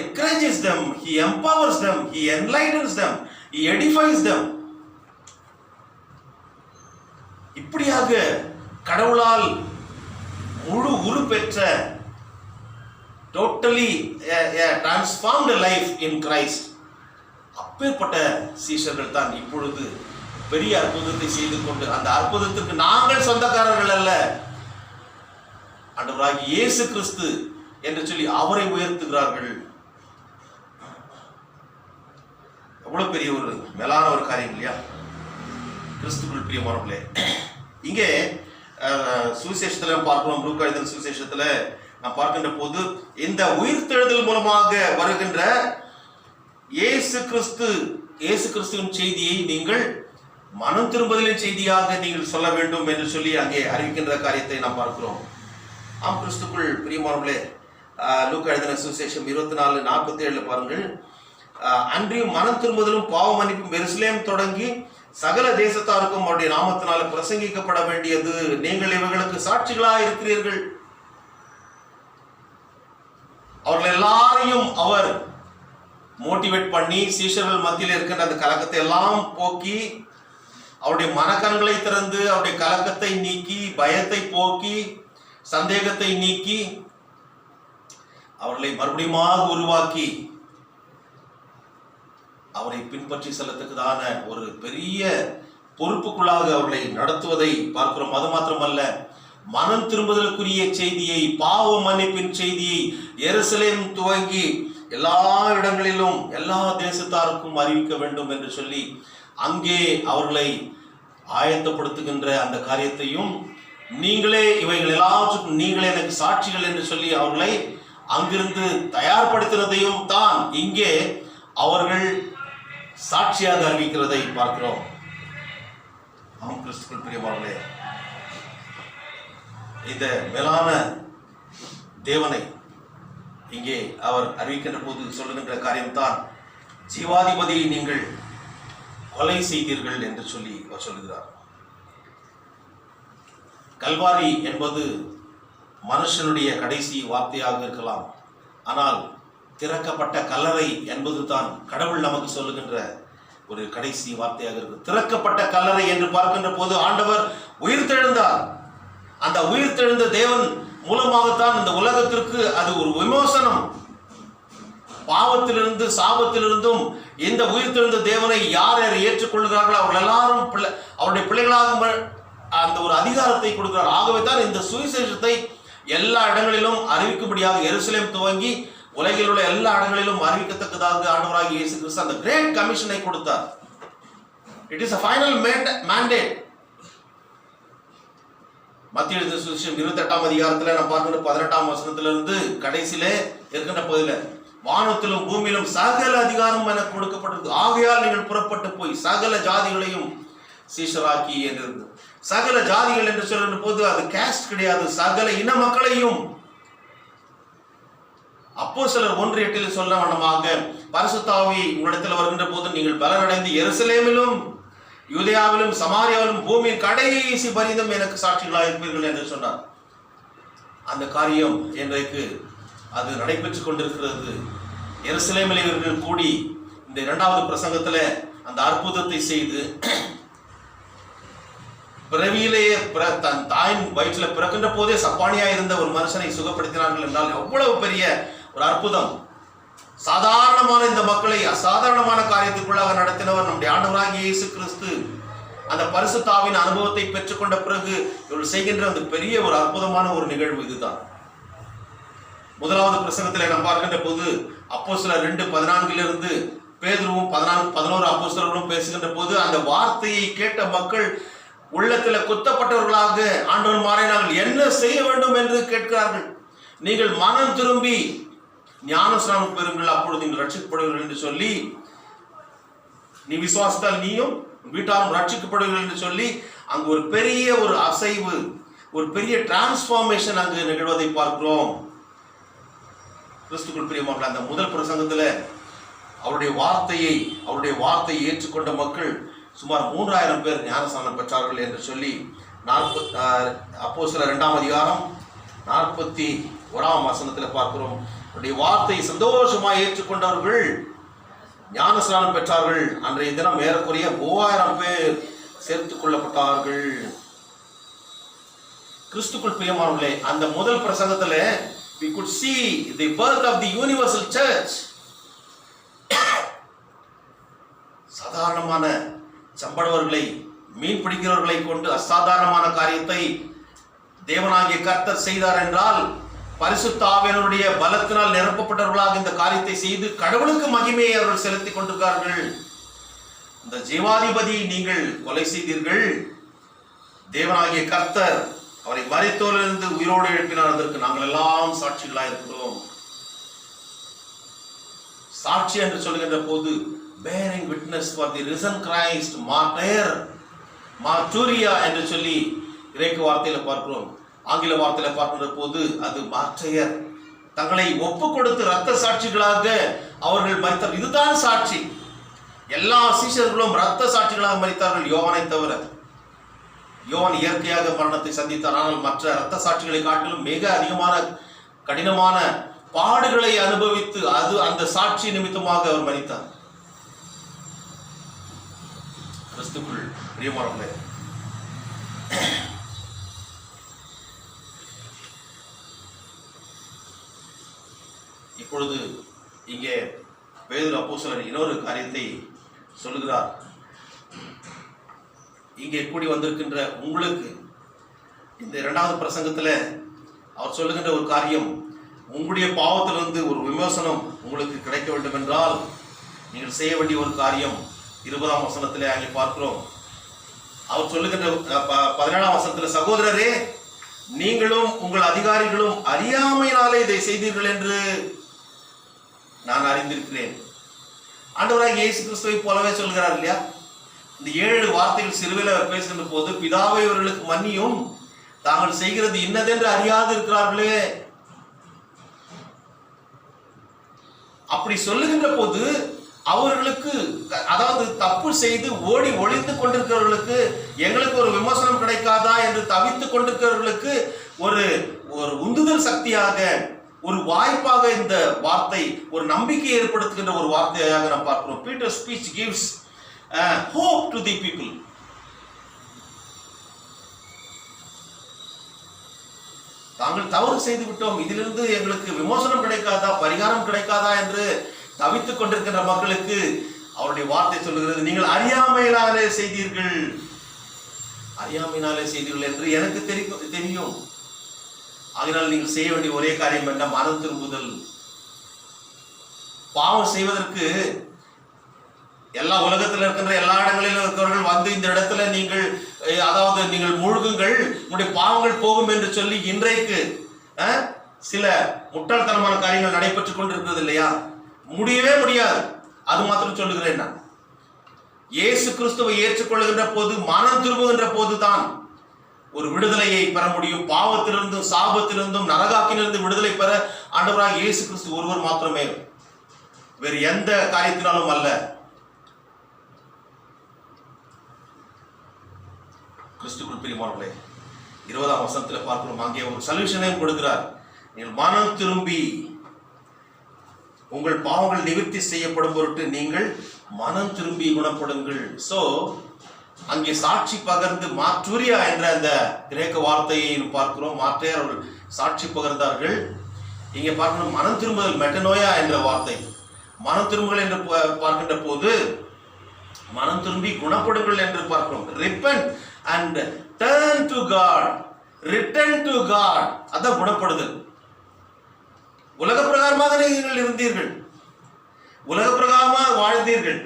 encourages them, he empowers them, he enlightens them, he edifies them. இப்படியாக கடவுளால் முழு உரு பெற்ற, totally transformed life in Christ, அப்பேற்பட்ட சீஷர்கள் தான் இப்பொழுது பெரிய அற்புதத்தை செய்து கொண்டு, அந்த அற்புதத்துக்கு நாங்கள் சொந்தக்காரர்கள் அல்ல, ஆண்டவராகிய இயேசு கிறிஸ்து என்று சொல்லி அவரை உயர்த்துகிறார்கள். எவ்வளவு பெரிய ஒரு மேலான ஒரு காரியம் இல்லையா கிறிஸ்துக்குள் பிரியமானவர்களே. இங்கே சுவிசேஷத்தில் பார்க்கிறோம், லூக்கா எழுதின சுவிசேஷத்தில் நாம் பார்க்கின்ற போது, இந்த உயிர்த்தெழுதல் மூலமாக வருகின்ற இயேசு கிறிஸ்துவின் செய்தியை நீங்கள் மனம் திரும்புதலின் செய்தியாக நீங்கள் சொல்ல வேண்டும் என்று சொல்லி அங்கே அறிவிக்கின்ற காரியத்தை நாம் பார்க்கிறோம். ஆம் கிறிஸ்துக்குள் பிரியமானவர்களே, லூக்கா எழுதின சுவிசேஷம் 24:47 பாருங்கள். அன்றியும் மனம் திரும்புதலும் பாவ மன்னிப்பும் எருசலேம் தொடங்கி சகல தேசத்தாருக்கும் அவருடைய நாமத்தினால பிரசங்கிக்கப்பட வேண்டியது. நீங்கள் இவர்களுக்கு சாட்சிகளாக இருக்கிறீர்கள். அவர்கள் எல்லாரையும் அவர் மோட்டிவேட் பண்ணி சீஷர்கள் மத்தியில் இருக்கின்ற அந்த கலக்கத்தை எல்லாம் போக்கி, அவருடைய மனக்கண்களை திறந்து அவருடைய கலக்கத்தை நீக்கி, பயத்தை போக்கி, சந்தேகத்தை நீக்கி, அவர்களை மறுபடியும் உருவாக்கி அவரை பின்பற்றி செல்லத்துக்குதான ஒரு பெரிய பொறுப்புக்குள்ளாக அவர்களை நடத்துவதை பார்க்கிறோம். அது மாத்திரமல்ல, மனம் திரும்புதலுக்குரிய செய்தியை, பாவ மன்னிப்பின் செய்தியை எருசலேம் துவங்கி எல்லா இடங்களிலும் எல்லா தேசத்தாருக்கும் அறிவிக்க வேண்டும் என்று சொல்லி அங்கே அவர்களை ஆயத்தப்படுத்துகின்ற அந்த காரியத்தையும், நீங்களே இவைகள் எல்லாவற்றுக்கும் நீங்களே எனக்கு சாட்சிகள் என்று சொல்லி அவர்களை அங்கிருந்து தயார்படுத்தினதையும் தான் இங்கே அவர்கள் சாட்சியாக அறிவிக்கிறதை பார்க்கிறோம். ஆம் கிறிஸ்துக்குள் பிரியமானவர்களே, இந்த மேலான தேவனை இங்கே அவர் அறிவிக்கின்ற போது சொல்லுகின்ற காரியம்தான், ஜீவாதிபதியை நீங்கள் கொலை செய்தீர்கள் என்று சொல்லி அவர் சொல்லுகிறார். கல்வாரி என்பது மனுஷனுடைய கடைசி வார்த்தையாக இருக்கலாம், ஆனால் திறக்கப்பட்ட கல்லறை என்பது தான் கடவுள் நமக்கு சொல்லுகின்ற ஒரு கடைசி வார்த்தையாக இருக்கு. திறக்கப்பட்ட கல்லறை என்று பார்க்கின்ற போது ஆண்டவர் உயிர்த்தெழுந்தார். அந்த உயிர்த்தெழுந்த தேவன் மூலமாகத்தான் இந்த உலகத்திற்கு அது ஒரு விமோசனம். பாவத்திலிருந்து சாபத்திலிருந்தும் இந்த உயிர்த்தெழுந்த தேவனை யார் யார் ஏற்றுக்கொள்கிறார்களோ அவர்கள் எல்லாரும் அவருடைய பிள்ளைகளாக அந்த ஒரு அதிகாரத்தை கொடுக்கிறார். ஆகவே தான் இந்த சுவிசேஷத்தை எல்லா இடங்களிலும் அறிவிக்கும்படியாக எருசலேம் துவங்கி உலகில் உள்ள எல்லா இடங்களிலும் அறிவிக்கத்தக்கதாக ஆண்டவராகிய இயேசு கிறிஸ்து அந்த கிரேட் கமிஷனை கொடுத்தார். It is a final mandate. மத்திய எழுதின சுவிசேஷம் 28ஆம் அதிகாரத்தில் நாம் பார்க்கிற 18ஆம் வசனத்திலிருந்து கடைசியிலே இருக்கின்ற பகுதியில், வானத்திலும் பூமியிலும் சகல அதிகாரம் எனக்கு கொடுக்கப்பட்டது, ஆகையால் நீங்கள் புறப்பட்டு போய் சகல ஜாதிகளையும் சீஷராக்கி என்று. சகல ஜாதிகள் என்று சொல்கின்ற போது அது கேஸ்ட் கிடையாது, சகல இன மக்களையும். அப்போஸ்தலர் 1:8 சொல்ல வண்ணமாக, பரிசுத்த ஆவி உங்களிடத்தில் வருகின்ற போது நீங்கள் பலனடைந்து எருசலேமிலும் யூதேயாவிலும் சமாரியாவிலும் பூமியின் கடைசி பரிந்தும் எனக்கு சாட்சிகளாக இருப்பீர்கள் என்று சொன்னார். அந்த காரியம் இன்றைக்கு அது நடைபெற்றுக் கொண்டிருக்கிறது. எருசலேமில் இவர்கள் கூடி இந்த 2வது பிரசங்கத்தில் அந்த அற்புதத்தை செய்து, பிறவியிலேயே தன் தாயின் வயிற்றில் பிறக்கின்ற போதே சப்பானியா இருந்த ஒரு மனுஷனை சுகப்படுத்தினார்கள் என்றால் எவ்வளவு பெரிய ஒரு அற்புதம். சாதாரணமான இந்த மக்களை அசாதாரணமான காரியத்துக்குள்ளாக நடத்தினவர் நம்முடைய ஆண்டவராகிய இயேசு கிறிஸ்து. அந்த பரிசுத்த ஆவியின் அனுபவத்தை பெற்றுக்கொண்ட பிறகு இவர்கள் செய்கின்ற அந்த பெரிய ஒரு அற்புதமான ஒரு நிகழ்வு இதுதான். 1வது பிரசங்கத்தில் நாம் பார்க்கின்ற போது அப்போஸ்தலர் 2:14 பேதுருவும் 11 அப்போஸ்தலர்களும் பேசுகின்ற போது அந்த வார்த்தையை கேட்ட மக்கள் உள்ளத்தில் குத்தப்பட்டவர்களாக ஆண்டவன்மாரை நாங்கள் என்ன செய்ய வேண்டும் என்று கேட்கிறார்கள். நீங்கள் மனம் திரும்பி ஞானஸ்நானம் பெறுங்கள், அப்பொழுது நீங்கள் ரட்சிக்கப்படுவீர்கள் என்று சொல்லி, நீ விசுவாசத்தால் நீயும் வீட்டாரும் ரட்சிக்கப்படுவீர்கள் என்று சொல்லி அங்கு ஒரு பெரிய ஒரு அசைவு, ஒரு பெரிய டிரான்ஸ்பார்மேஷன் அங்கு நிகழ்வதை பார்க்கிறோம். கிறிஸ்துக்குள் பிரியமானவர்களே, அந்த முதல் பிரசங்கத்தில் அவருடைய வார்த்தையை ஏற்றுக்கொண்ட மக்கள் சுமார் 3000 பேர் ஞானஸ்நானம் பெற்றார்கள் என்று சொல்லி அப்போஸ்தலர் 2ஆம் அதிகாரம் 41ஆம் வசனத்தில் பார்க்கிறோம். அவருடைய வார்த்தை சந்தோஷமாக ஏற்றுக்கொண்டவர்கள் ஞானஸ்நானம் பெற்றார்கள். அன்றைய தினம் ஏறக்குறைய 3000 பேர் சேர்த்துக் கொள்ளப்பட்டார்கள். கிறிஸ்துக்குள் பிரியமானவர்களே, அந்த முதல் பிரசங்கத்தில் we could see the birth of the universal church. சாதாரணமான சம்படவர்களை, மீன் பிடிக்கிறவர்களை கொண்டு அசாதாரணமான காரியத்தை தேவனாகிய கர்த்தர் செய்தார் என்றால், பரிசுத்த ஆவியானவருடைய பலத்தினால் நிரப்பப்பட்டவர்களாக இந்த காரியத்தை செய்து கடவுளுக்கு மகிமையை அவர்கள் செலுத்திக் கொண்டிருக்கிறார்கள். இந்த ஜீவாதிபதி நீங்கள் கொலை செய்தீர்கள், தேவனாகிய கர்த்தர் அவரை மரித்தோரிலிருந்து உயிரோடு எழுப்பினார், அதற்கு நாங்கள் எல்லாம் சாட்சிகளாக இருக்கிறோம். சாட்சி என்று சொல்லுகின்ற போது bearing witness for the risen Christ, martyr மார்டூரியா என்று சொல்லி கிரேக்க வார்த்தையில பார்க்கிறோம். ஆங்கில வார்த்தையில பார்க்கிற போது அது மார்டையர். தங்களை ஒப்பு கொடுத்து இரத்த சாட்சிகளாக அவர்கள் மரித்தார். இதுதான் சாட்சி. எல்லா சீஷர்களும் இரத்த சாட்சிகளாக மரித்தார்கள், யோவானை தவிர. யோவான் இயற்கையாக மரணத்தை சந்தித்தார். ஆனால் மற்ற இரத்த சாட்சிகளை காட்டிலும் மிக அதிகமான கடினமான பாடுகளை அனுபவித்து அந்த சாட்சி நிமித்தமாக அவர் மரித்தார். கிறிஸ்துக்குள் பிரியமானவர்களே, இப்பொழுது இங்கே பேதுரு அப்போஸ்தலன் இன்னொரு காரியத்தை சொல்லுகிறார். இங்கே கூடி வந்திருக்கின்ற உங்களுக்கு இந்த 2வது பிரசங்கத்தில் அவர் சொல்லுகின்ற ஒரு காரியம், உங்களுடைய பாவத்திலிருந்து ஒரு விமோசனம் உங்களுக்கு கிடைக்க வேண்டும் என்றால் நீங்கள் செய்ய வேண்டிய ஒரு காரியம் 20ஆம் வசனத்திலே அங்கே பார்க்கிறோம். அவர் சொல்லுகின்ற 17ஆம் வசனத்தில், சகோதரரே, நீங்களும் உங்கள் அதிகாரிகளும் அறியாமையினாலே இதை செய்தீர்கள் என்று நான் அறிந்திருக்கிறேன். ஆண்டவராகிய இயேசு கிறிஸ்துவை போலவே சொல்கிறார் இல்லையா? இந்த 7 வார்த்தைகள் சிலுவையில் அவர் பேசுகின்ற போது, பிதாவை இவர்களுக்கு மன்னியும், தாங்கள் செய்கிறது இன்னதென்று அறியாது இருக்கிறார்களே. அப்படி சொல்லுகின்ற போது அவர்களுக்கு, அதாவது தப்பு செய்து ஓடி ஒளிந்து கொண்டிருக்கிறவர்களுக்கு, எங்களுக்கு ஒரு விமர்சனம் கிடைக்காதா என்று தவித்துக் கொண்டிருக்கிறவர்களுக்கு ஒரு உந்துதல் சக்தியாக, ஒரு வாய்ப்பாக இந்த வார்த்தை ஒரு நம்பிக்கையை ஏற்படுத்துகின்ற ஒரு வார்த்தையாக நாம் பார்க்கிறோம். Peter speech gives hope to the people. தாங்கள் தவறு செய்து விட்டோம், இதிலிருந்து எங்களுக்கு விமோசனம் கிடைக்காதா, பரிகாரம் கிடைக்காதா என்று தவித்துக் கொண்டிருக்கின்ற மக்களுக்கு அவருடைய வார்த்தை சொல்லுகிறது, நீங்கள் அறியாமையினாலே செய்தீர்கள், அறியாமையினாலே செய்தீர்கள் என்று எனக்கு தெரியும். அதனால் நீங்கள் செய்ய வேண்டிய ஒரே காரியம் என்ன? மனம் திரும்புதல். பாவம் செய்வதற்கு எல்லா உலகத்தில் இருக்கின்ற எல்லா இடங்களிலும் இருக்கிறவர்கள் வந்து இந்த இடத்துல நீங்கள், அதாவது நீங்கள் மூழ்குங்கள், உங்களுடைய பாவங்கள் போகும் என்று சொல்லி இன்றைக்கு சில முட்டாள்தனமான காரியங்கள் நடைபெற்றுக் கொண்டிருக்கிறது இல்லையா? முடியவே முடியாது. அது மாத்திரம் சொல்லுகிறேன் நான். இயேசு கிறிஸ்துவை ஏற்றுக்கொள்கின்ற போது, மனம் திரும்புகின்ற போதுதான் ஒரு விடுதலையை பெற முடியும். பாவத்திலிருந்தும் சாபத்திலிருந்தும் நரகாக்கிலிருந்து விடுதலை பெற ஆண்டவராக இயேசு கிறிஸ்து ஒருவர் மாத்திரமே, வேறு எந்த காரியத்தினாலும் அல்ல. கிறிஸ்துக்குள் பிரியமானவர்களே, 20ஆம் வசனத்தில் பார்க்கிறோம், அங்கே ஒரு சொல்யூஷனையும் கொடுக்கிறார். நீங்கள் மனம் திரும்பி உங்கள் பாவங்கள் நிவர்த்தி செய்யப்படும் பொருட்டு நீங்கள் மனம் திரும்பி குணப்படுங்கள். சோ அங்கே சாட்சி பகர்ந்து, மார்டூரியா என்ற அந்த கிரேக்க வார்த்தையை பார்க்கிறோம். மார்டையர் அவர்கள் சாட்சி பகர்ந்தார்கள். இங்கே பார்க்கணும், மனம் திரும்புதல், மெட்டனோயா என்ற வார்த்தை. மனம் திரும்புதல் என்று பார்க்கின்ற போது மனம் திரும்பி குணப்படுங்கள் என்று பார்க்கிறோம். repent and turn to God, return to God. அதான் குணப்படுதல். உலக பிரகாரமாக நீங்கள் இருந்தீர்கள், உலக பிரகாரமாக வாழ்ந்தீர்கள்.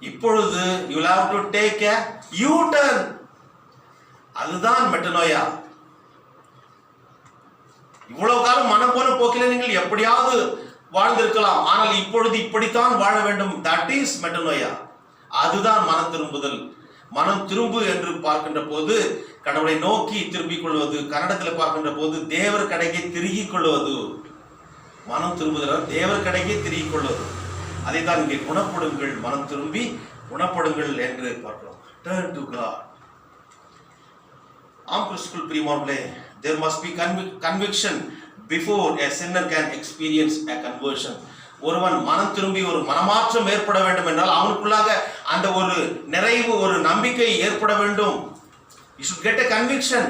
இப்பொழுது you will have to take a U-turn. அதுதான் மெட்டனோயா. இவ்வளவு காலம் மனம் போன போக்கில நீங்கள் எப்படியாவது வாழ்ந்திருக்கலாம், ஆனால் இப்பொழுது இப்படித்தான் வாழ வேண்டும். That is metanoia. அதுதான் மனம் திரும்புதல். மனம் திரும்பு என்று பார்க்கின்ற போது கடவுளை நோக்கி திரும்பிக் கொள்வது, கன்னடத்தில் பார்க்கின்ற போது தேவர் கடைக்கு திருகிக் கொள்வது. மனம் திரும்புதல் தேவர் கடைக்கு திருகிக் கொள்வது. அதை தான் இங்கே குணப்படுங்கள், மனம் திரும்பி குணப்படுங்கள் என்று பார்க்கிறோம். Turn to God. ஆம் கிறிஸ்துக்குள் பிரியமானவர்களே, there must be conviction before a sinner can experience a conversion. ஒருவன் மனம் திரும்பி ஒரு மனமாற்றம் ஏற்பட வேண்டும் என்றால் அவனுக்குள்ளாக அந்த ஒரு நிறைவு, ஒரு நம்பிக்கை ஏற்பட வேண்டும். He should get a conviction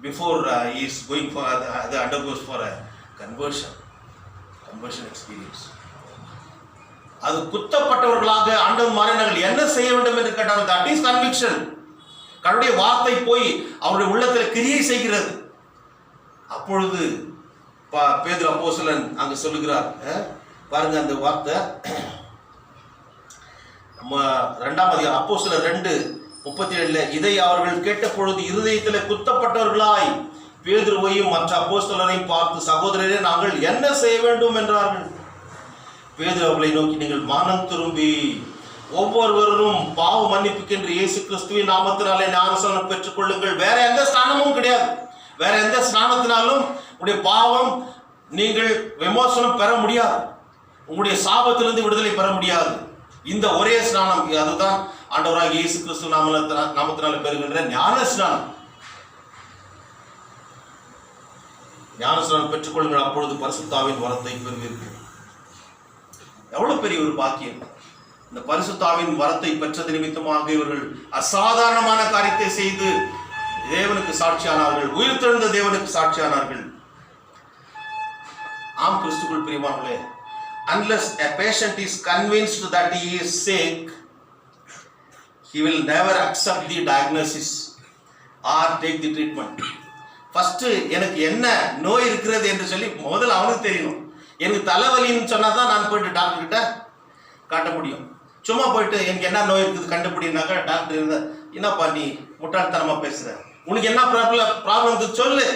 before he is going for the undergoes for a conversion experience. அது குத்தப்பட்டவர்களாக ஆண்டவர் மாறினார்கள். என்ன செய்ய வேண்டும் என்று கேட்டால் that is conviction. கடவுளுடைய வார்த்தை போய் அவருடைய உள்ளத்தில் கிரியை செய்கிறது. அப்பொழுது பேதுரு அப்போஸ்தலன் அங்க சொல்லுகிறார், பாருங்க அந்த வார்த்தை, 2ஆம் அதிகாரம் அப்போஸ்தலர் 2:37. இதை அவர்கள் கேட்ட பொழுது இருதயத்தில் குத்தப்பட்டவர்களாய் பேதுருவையும் மற்ற அப்போஸ்தலரையும் பார்த்து, சகோதரரே, நாங்கள் என்ன செய்ய வேண்டும் என்றார்கள். பேதுரு அவர்களை நோக்கி, நீங்கள் மனம் திரும்பி ஒவ்வொருவரும் பாவ மன்னிப்புக்கென்று இயேசு கிறிஸ்துவின் நாமத்தினாலே ஞானஸ்நானம் பெற்றுக் கொள்ளுங்கள். வேற எந்த ஸ்நானமும் கிடையாது. வேற எந்த ஸ்நானத்தினாலும் உங்களுடைய பாவம் நீங்கள் விமோசனம் பெற முடியாது. உங்களுடைய சாபத்திலிருந்து விடுதலை பெற முடியாது. இந்த ஒரே ஸ்நானம், அதுதான் ஆண்டவராக இயேசு கிறிஸ்து நாமத்தினாலே பெறுகின்ற ஞான ஸ்நானம். ஞானஸ்நானம் பெற்றுக் கொள்ளுங்கள், அப்பொழுது பரிசுத்தாவின் வரத்தை பெறுவீர்கள். எவ்வளவு பெரிய ஒரு பாக்கியம்! இந்த பரிசுத்தாவின் வரத்தை பெற்றது நிமித்தமாக இவர்கள் அசாதாரணமான காரியத்தை செய்து தேவனுக்கு சாட்சியானார்கள், உயிர்த்தெழுந்த தேவனுக்கு சாட்சியானார்கள். ஆம் கிறிஸ்துக்குள் பிரியமானவர்களே, unless a patient is convinced that he is sick, he will never accept the diagnosis or take the treatment. First எனக்கு என்ன நோய் இருக்கிறது என்று சொல்லி முதல்ல அவனுக்கு தெரியணும். எனக்கு தலைவலின்னு சொன்னா தான் நான் போயிட்டு டாக்டர் கிட்ட காட்ட முடியும். சும்மா போயிட்டு எனக்கு என்ன நோய் இருக்குது கண்டுபிடினாக்கா டாக்டர் இருந்த என்னப்பா நீ முட்டாள்தனமா பேசுற, உனக்கு என்ன ப்ராப்ளம் சொல்லு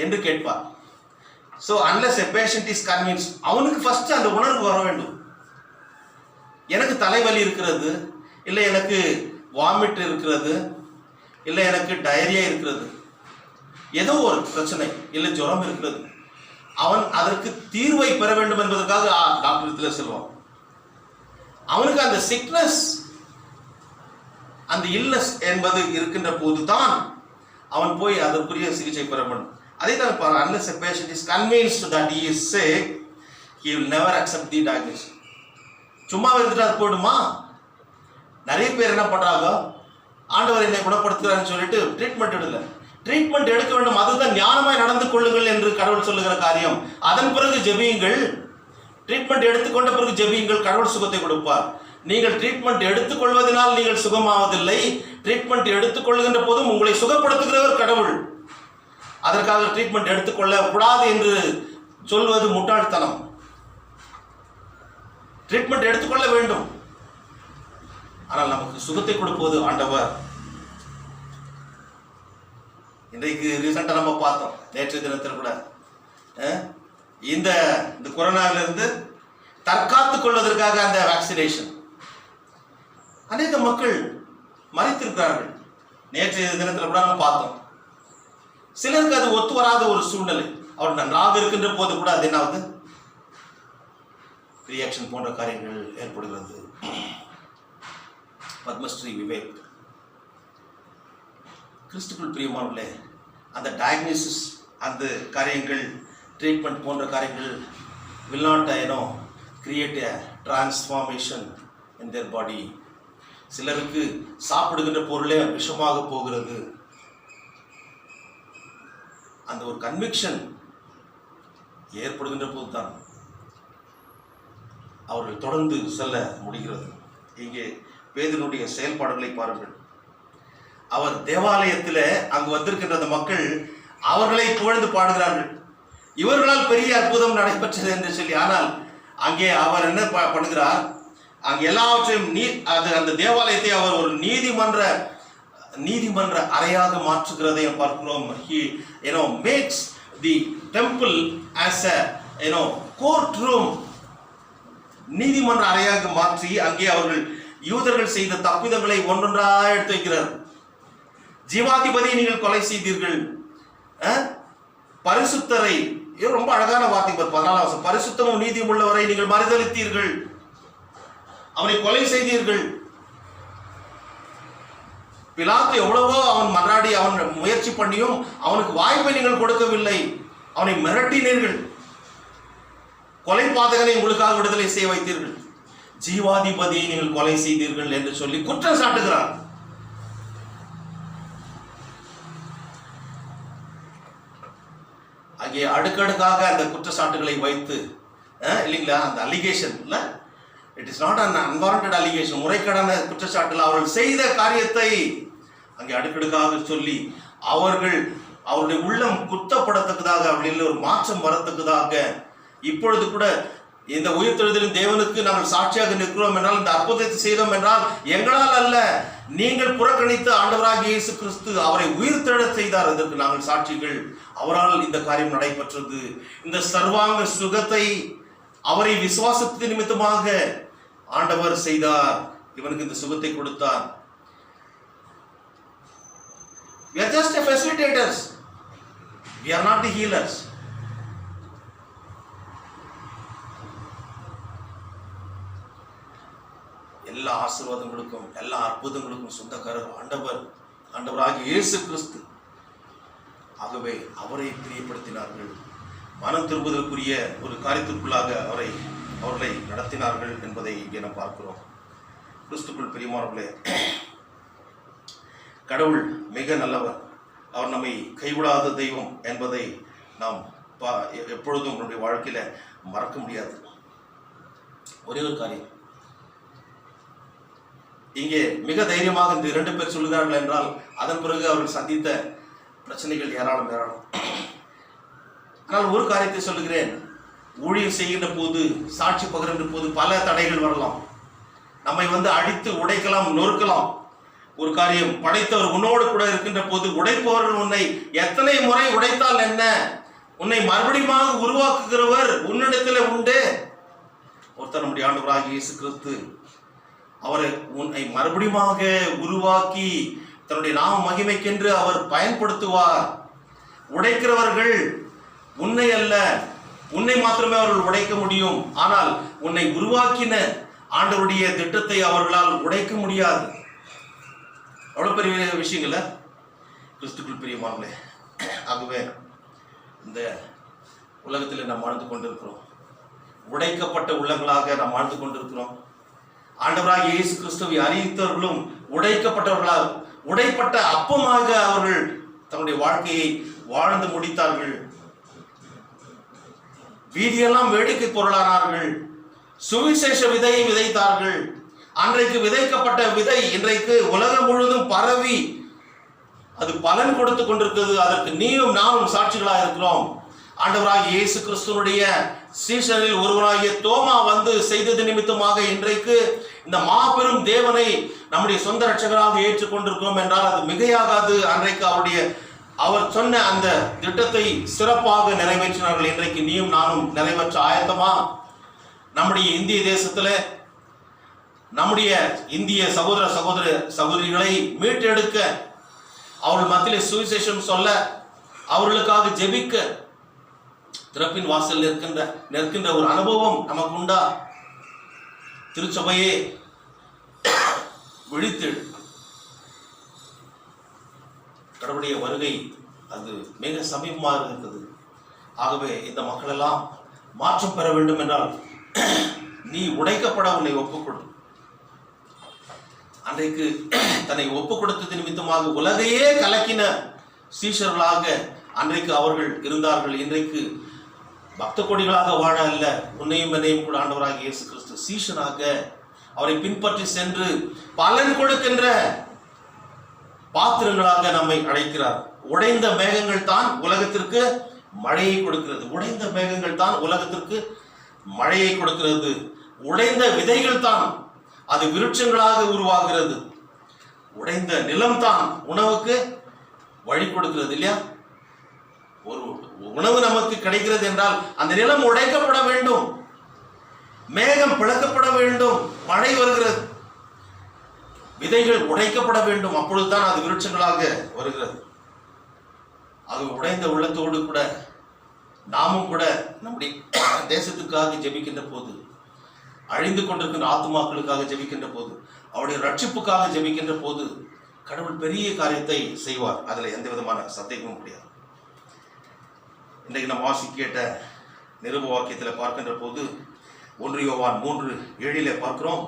என்று கேட்பார். So unless a patient is convince, அவனுக்கு ஃபர்ஸ்ட் அந்த உணர்வு வர வேண்டும். எனக்கு தலைவலி இருக்கிறது, இல்லை எனக்கு வாமிட் இருக்கிறது, இல்லை எனக்கு டயரியா இருக்கிறது, ஏதோ ஒரு பிரச்சனை, இல்லை ஜுரம் இருக்கிறது, அவன் அதற்கு தீர்வை பெற வேண்டும் என்பதற்காக டாக்டர் செல்வான். அவனுக்கு அந்த சிக்னஸ், அந்த இல்னஸ் என்பது இருக்கின்ற போதுதான் அவன் போய் அதற்குரிய சிகிச்சை பெற வேண்டும். அதே தான் பாரு, unless a patient is convinced that he is sick, he will never accept the diagnosis. சும்மா இருந்துட்டு அது போயிடுமா? நிறைய பேர் என்ன பண்றாங்க, ஆண்டவர் என்னை குணப்படுத்துகிறான்னு சொல்லிட்டு ட்ரீட்மெண்ட் எடுக்கல. ட்ரீட்மெண்ட் எடுக்க வேண்டும், அதுதான் ஞானமாய் நடந்து கொள்ளுங்கள் என்று கடவுள் சொல்லுகிற காரியம். அதன் பிறகு ஜெபியுங்கள். ட்ரீட்மெண்ட் எடுத்துக்கொண்ட பிறகு ஜெபியுங்கள், கடவுள் சுகத்தை கொடுப்பார். நீங்கள் ட்ரீட்மெண்ட் எடுத்துக்கொள்வதனால் நீங்கள் சுகமாவதில்லை. ட்ரீட்மெண்ட் எடுத்துக்கொள்கின்ற போதும் உங்களை சுகப்படுத்துகிறவர் கடவுள். அதற்காக ட்ரீட்மெண்ட் எடுத்துக்கொள்ள கூடாது என்று சொல்வது முட்டாள்தனம். ட்ரீட்மெண்ட் எடுத்துக்கொள்ள வேண்டும், ஆனால் நமக்கு சுகத்தை கொடுப்பது ஆண்டவர். இன்றைக்கு ரீசெண்டாக நம்ம பார்த்தோம், நேற்று தினத்தில் கூட இந்த கொரோனாவிலிருந்து தற்காத்துக் கொள்வதற்காக அந்த வேக்சினேஷன், அநேக மக்கள் மறித்திருக்கிறார்கள். நேற்று தினத்தில் கூட நம்ம பார்த்தோம். சிலருக்கு அது ஒத்து வராத ஒரு சூழ்நிலை, அவர் நன்றாக இருக்கின்ற போது கூட அது என்னாவது ரியாக்ஷன் போன்ற காரியங்கள் ஏற்படுகிறது. பத்மஸ்ரீ விவேக், கிறிஸ்துக்குள் பிரியமானவர்களே, அந்த டயக்னோசிஸ், அந்த காரியங்கள், ட்ரீட்மெண்ட் போன்ற காரியங்கள் will not create a transformation in their body. சிலருக்கு சாப்பிடுகின்ற பொருளே விஷமாக போகிறது. அந்த ஒரு கன்விக்ஷன் ஏற்படுகின்ற போதுதான் அவர்கள் தொடர்ந்து செல்ல முடிகிறது. இங்கே பேதுருடைய செயல்பாடுகளை பாருங்கள். அவர் தேவாலயத்தில் அங்கு வந்திருக்கின்ற அந்த மக்கள் அவர்களை புகழ்ந்து பாடுகிறார்கள், இவர்களால் பெரிய அற்புதம் நடைபெற்றது என்று சொல்லி. ஆனால் அங்கே அவர் என்ன பண்ணுகிறார், அங்கே எல்லாவற்றையும் அந்த தேவாலயத்தை அவர் ஒரு நீதிமன்ற அறையாக மாற்றுகிறதை பார்க்கிறோம். He makes the temple as a court room. நீதிமன்ற அறையாக மாற்றி அங்கே அவர்கள் யூதர்கள் செய்த தப்பிதங்களை ஒன்றொன்றாக எடுத்து வைக்கிறார். ஜீவாதிபதியை நீங்கள் கொலை செய்தீர்கள், பரிசுத்தரை, ரொம்ப அழகான வார்த்தை 14 பரிசுத்தமும் நீதியும் உள்ளவரை நீங்கள் மறுதலித்தீர்கள், அவனை கொலை செய்தீர்கள். பிலாத்து எவ்வளவோ அவன் மன்றாடி அவன் முயற்சி பண்ணியும் அவனுக்கு வாய்ப்பை நீங்கள் கொடுக்கவில்லை, அவனை மிரட்டினீர்கள், கொலை பாதகனை உங்களுக்காக விடுதலை செய்ய வைத்தீர்கள், ஜீவாதிபதியை நீங்கள் கொலை செய்தீர்கள் என்று சொல்லி குற்றம் சாட்டுகிறார். அங்கே அடுக்கடுக்காக அந்த குற்றச்சாட்டுகளை வைத்து இல்லைங்களா, அந்த அலிகேஷன் இல்ல, it is not an unwarranted allegation, முறைகேடான குற்றச்சாட்டுகள், அவர்கள் செய்த காரியத்தை அங்கே அடுக்கடுக்காக சொல்லி அவருடைய உள்ளம் குத்தப்படத்தக்கதாக, அவர்களில் ஒரு மாற்றம் வரத்தக்கதாக, இப்பொழுது கூட இந்த உயிர்த்தெழுதலின் தேவனுக்கு நாங்கள் சாட்சியாக நிற்கிறோம் என்றால், இந்த அற்புதத்தை செய்தோம் என்றால் எங்களால் அல்ல, நீங்கள் புறக்கணித்த ஆண்டவராகிய இயேசு கிறிஸ்து அவரை உயிர்த்தெழ செய்தார், அதற்கு நாங்கள் சாட்சிகள், அவரால் இந்த காரியம் நடைபெற்றது. இந்த சர்வாங்க சுகத்தை அவரை விசுவாசத்தின் நிமித்தமாக ஆண்டவர் செய்தார், இவனுக்கு இந்த சுகத்தை கொடுத்தார். We are just a facilitators. We are not the healers. எல்லா ஆசீர்வாதங்களுக்கும் எல்லா அற்புதங்களுக்கும் சொந்தக்காரர் ஆண்டவராகிய இயேசு கிறிஸ்து. ஆகவே அவரை பிரியப்படுத்தினார்கள். மனம் திரும்புவதற்குரிய ஒரு காரியத்திற்குள்ளாக அவர்களை நடத்தினார்கள் என்பதை இங்கே நாம் பார்க்கிறோம். கிறிஸ்துக்குள் பிரியமானவர்களே, கடவுள் மிக நல்லவர். அவர் நம்மை கைவிடாத தெய்வம் என்பதை நாம் எப்பொழுதும் நம்முடைய வாழ்க்கையில மறக்க முடியாது. ஒரே ஒரு காரியம், இங்கே மிக தைரியமாக இந்த 2 பேர் சொல்கிறார்கள் என்றால் அதன் பிறகு அவர்கள் சந்தித்த பிரச்சனைகள் ஏராளம். ஆனால் ஒரு காரியத்தை சொல்லுகிறேன், ஊழியம் செய்கின்ற போது, சாட்சி பகிர்கின்ற போது பல தடைகள் வரலாம். நம்மை அடித்து உடைக்கலாம், நொறுக்கலாம். ஒரு காரியம், படைத்தவர் உன்னோடு கூட இருக்கின்ற போது உடைப்பவர்கள் உன்னை எத்தனை முறை உடைத்தால் என்ன, உன்னை மறுபடியும் உருவாக்குகிறவர் உன்னிடத்தில் உண்டு. ஒருத்தர் நம்முடைய ஆண்டவராகிய இயேசு கிறிஸ்து அவரை உன்னை மறுபடியும் உருவாக்கி தன்னுடைய நாம மகிமைக்கென்று அவர் பயன்படுத்துவார். உடைக்கிறவர்கள் உன்னை அல்ல, உன்னை மாத்திரமே அவர்கள் உடைக்க முடியும். ஆனால் உன்னை உருவாக்கின ஆண்டவருடைய திட்டத்தை அவர்களால் உடைக்க முடியாது. அவ்வளவு பெரிய விஷயங்கள கிறிஸ்துக்குள் பிரியமானவர்களே. ஆகவே இந்த உலகத்தில் நாம் வாழ்ந்து கொண்டிருக்கிறோம். உடைக்கப்பட்ட உள்ளங்களாக நாம் வாழ்ந்து கொண்டிருக்கிறோம். ஆண்டவராகிய இயேசு கிறிஸ்துவை அறிவித்தவர்களும் உடைக்கப்பட்டவர்களால் உடைப்பட்ட அப்பமாக அவர்கள் தன்னுடைய வாழ்க்கையை வாழ்ந்து முடித்தார்கள். வீதியெல்லாம் வேடிக்கை பொருளானார்கள். சுவிசேஷ விதையை விதைத்தார்கள். அன்றைக்கு விதைக்கப்பட்ட விதை இன்றைக்கு உலகம் முழுவதும் பரவி அது பலன் கொடுத்து கொண்டிருக்கிறது. அதற்கு நீயும் நானும் சாட்சிகளாக இருக்கிறோம். ஆண்டவராகிய இயேசு கிறிஸ்துவனுடைய சீஷரில் ஒருவராகிய தோமா செய்தது நிமித்தமாக இன்றைக்கு இந்த மாபெரும் தேவனை நம்முடைய சொந்த ரட்சகராக ஏற்றுக்கொண்டிருக்கிறோம் என்றால் அது மிகையாகாது. அன்றைக்கு அவர் சொன்ன அந்த திட்டத்தை சிறப்பாக நிறைவேற்றினார்கள். இன்றைக்கு நீயும் நானும் நிறைவேற்ற ஆயத்தமா? நம்முடைய இந்திய தேசத்துல நம்முடைய இந்திய சகோதர சகோதரிகளை மீட்டெடுக்க, அவர்கள் மத்தியிலே சுவிசேஷம் சொல்ல, அவர்களுக்காக ஜெபிக்க திறப்பின் வாசல் நிற்கின்ற ஒரு அனுபவம் நமக்கு உண்டா? திருச்சபையே விழித்து கடவுளுடைய வருகை அது மிக சமீபமாக இருக்கிறது. ஆகவே இந்த மக்கள் எல்லாம் மாற்றம் பெற வேண்டும் என்றால் நீ உடைக்கப்பட உன்னை ஒப்புக்கொடு. அன்றைக்கு தன்னை ஒப்பு கொடுத்தது நிமித்தமாக உலகையே கலக்கின சீஷர்களாக அன்றைக்கு அவர்கள் இருந்தார்கள். இன்றைக்கு பக்த கொடிகளாக வாழ அல்ல, உன்னையும் என்னையும் கூட ஆண்டவராகிய இயேசு கிறிஸ்து சீஷனாக அவரை பின்பற்றி சென்று பலன் கொடுக்கின்ற பாத்திரங்களாக நம்மை அழைக்கிறார். உடைந்த மேகங்கள் தான் உலகத்திற்கு மழையை கொடுக்கிறது. உடைந்த மேகங்கள் தான் உலகத்திற்கு மழையை கொடுக்கிறது. உடைந்த விதைகள் தான் அது விருட்சங்களாக உருவாகிறது. உடைந்த நிலம் தான் உணவுக்கு வழி கொடுக்கிறது இல்லையா? ஒரு உணவு நமக்கு கிடைக்கிறது என்றால் அந்த நிலம் உடைக்கப்பட வேண்டும், மேகம் பிளக்கப்பட வேண்டும், மழை வருகிறது, விதைகள் உடைக்கப்பட வேண்டும், அப்பொழுதுதான் அது விருட்சங்களாக வருகிறது. அது உடைந்த உள்ளத்தோடு கூட நாமும் கூட நம்முடைய தேசத்துக்காக ஜெபிக்கின்ற போது, அழிந்து கொண்டிருக்கின்ற ஆத்துமாக்களுக்காக ஜெபிக்கின்ற போது, அவருடைய ரட்சிப்புக்காக ஜெபிக்கின்ற போது கடவுள் பெரிய காரியத்தை செய்வார். அதில் எந்த விதமான சந்தேகமும் கிடையாது. இன்றைக்கு நம்ம வாசி கேட்ட நிருப வாக்கியத்தில் பார்க்கின்ற போது 1 யோவான் 3:7 பார்க்கிறோம்,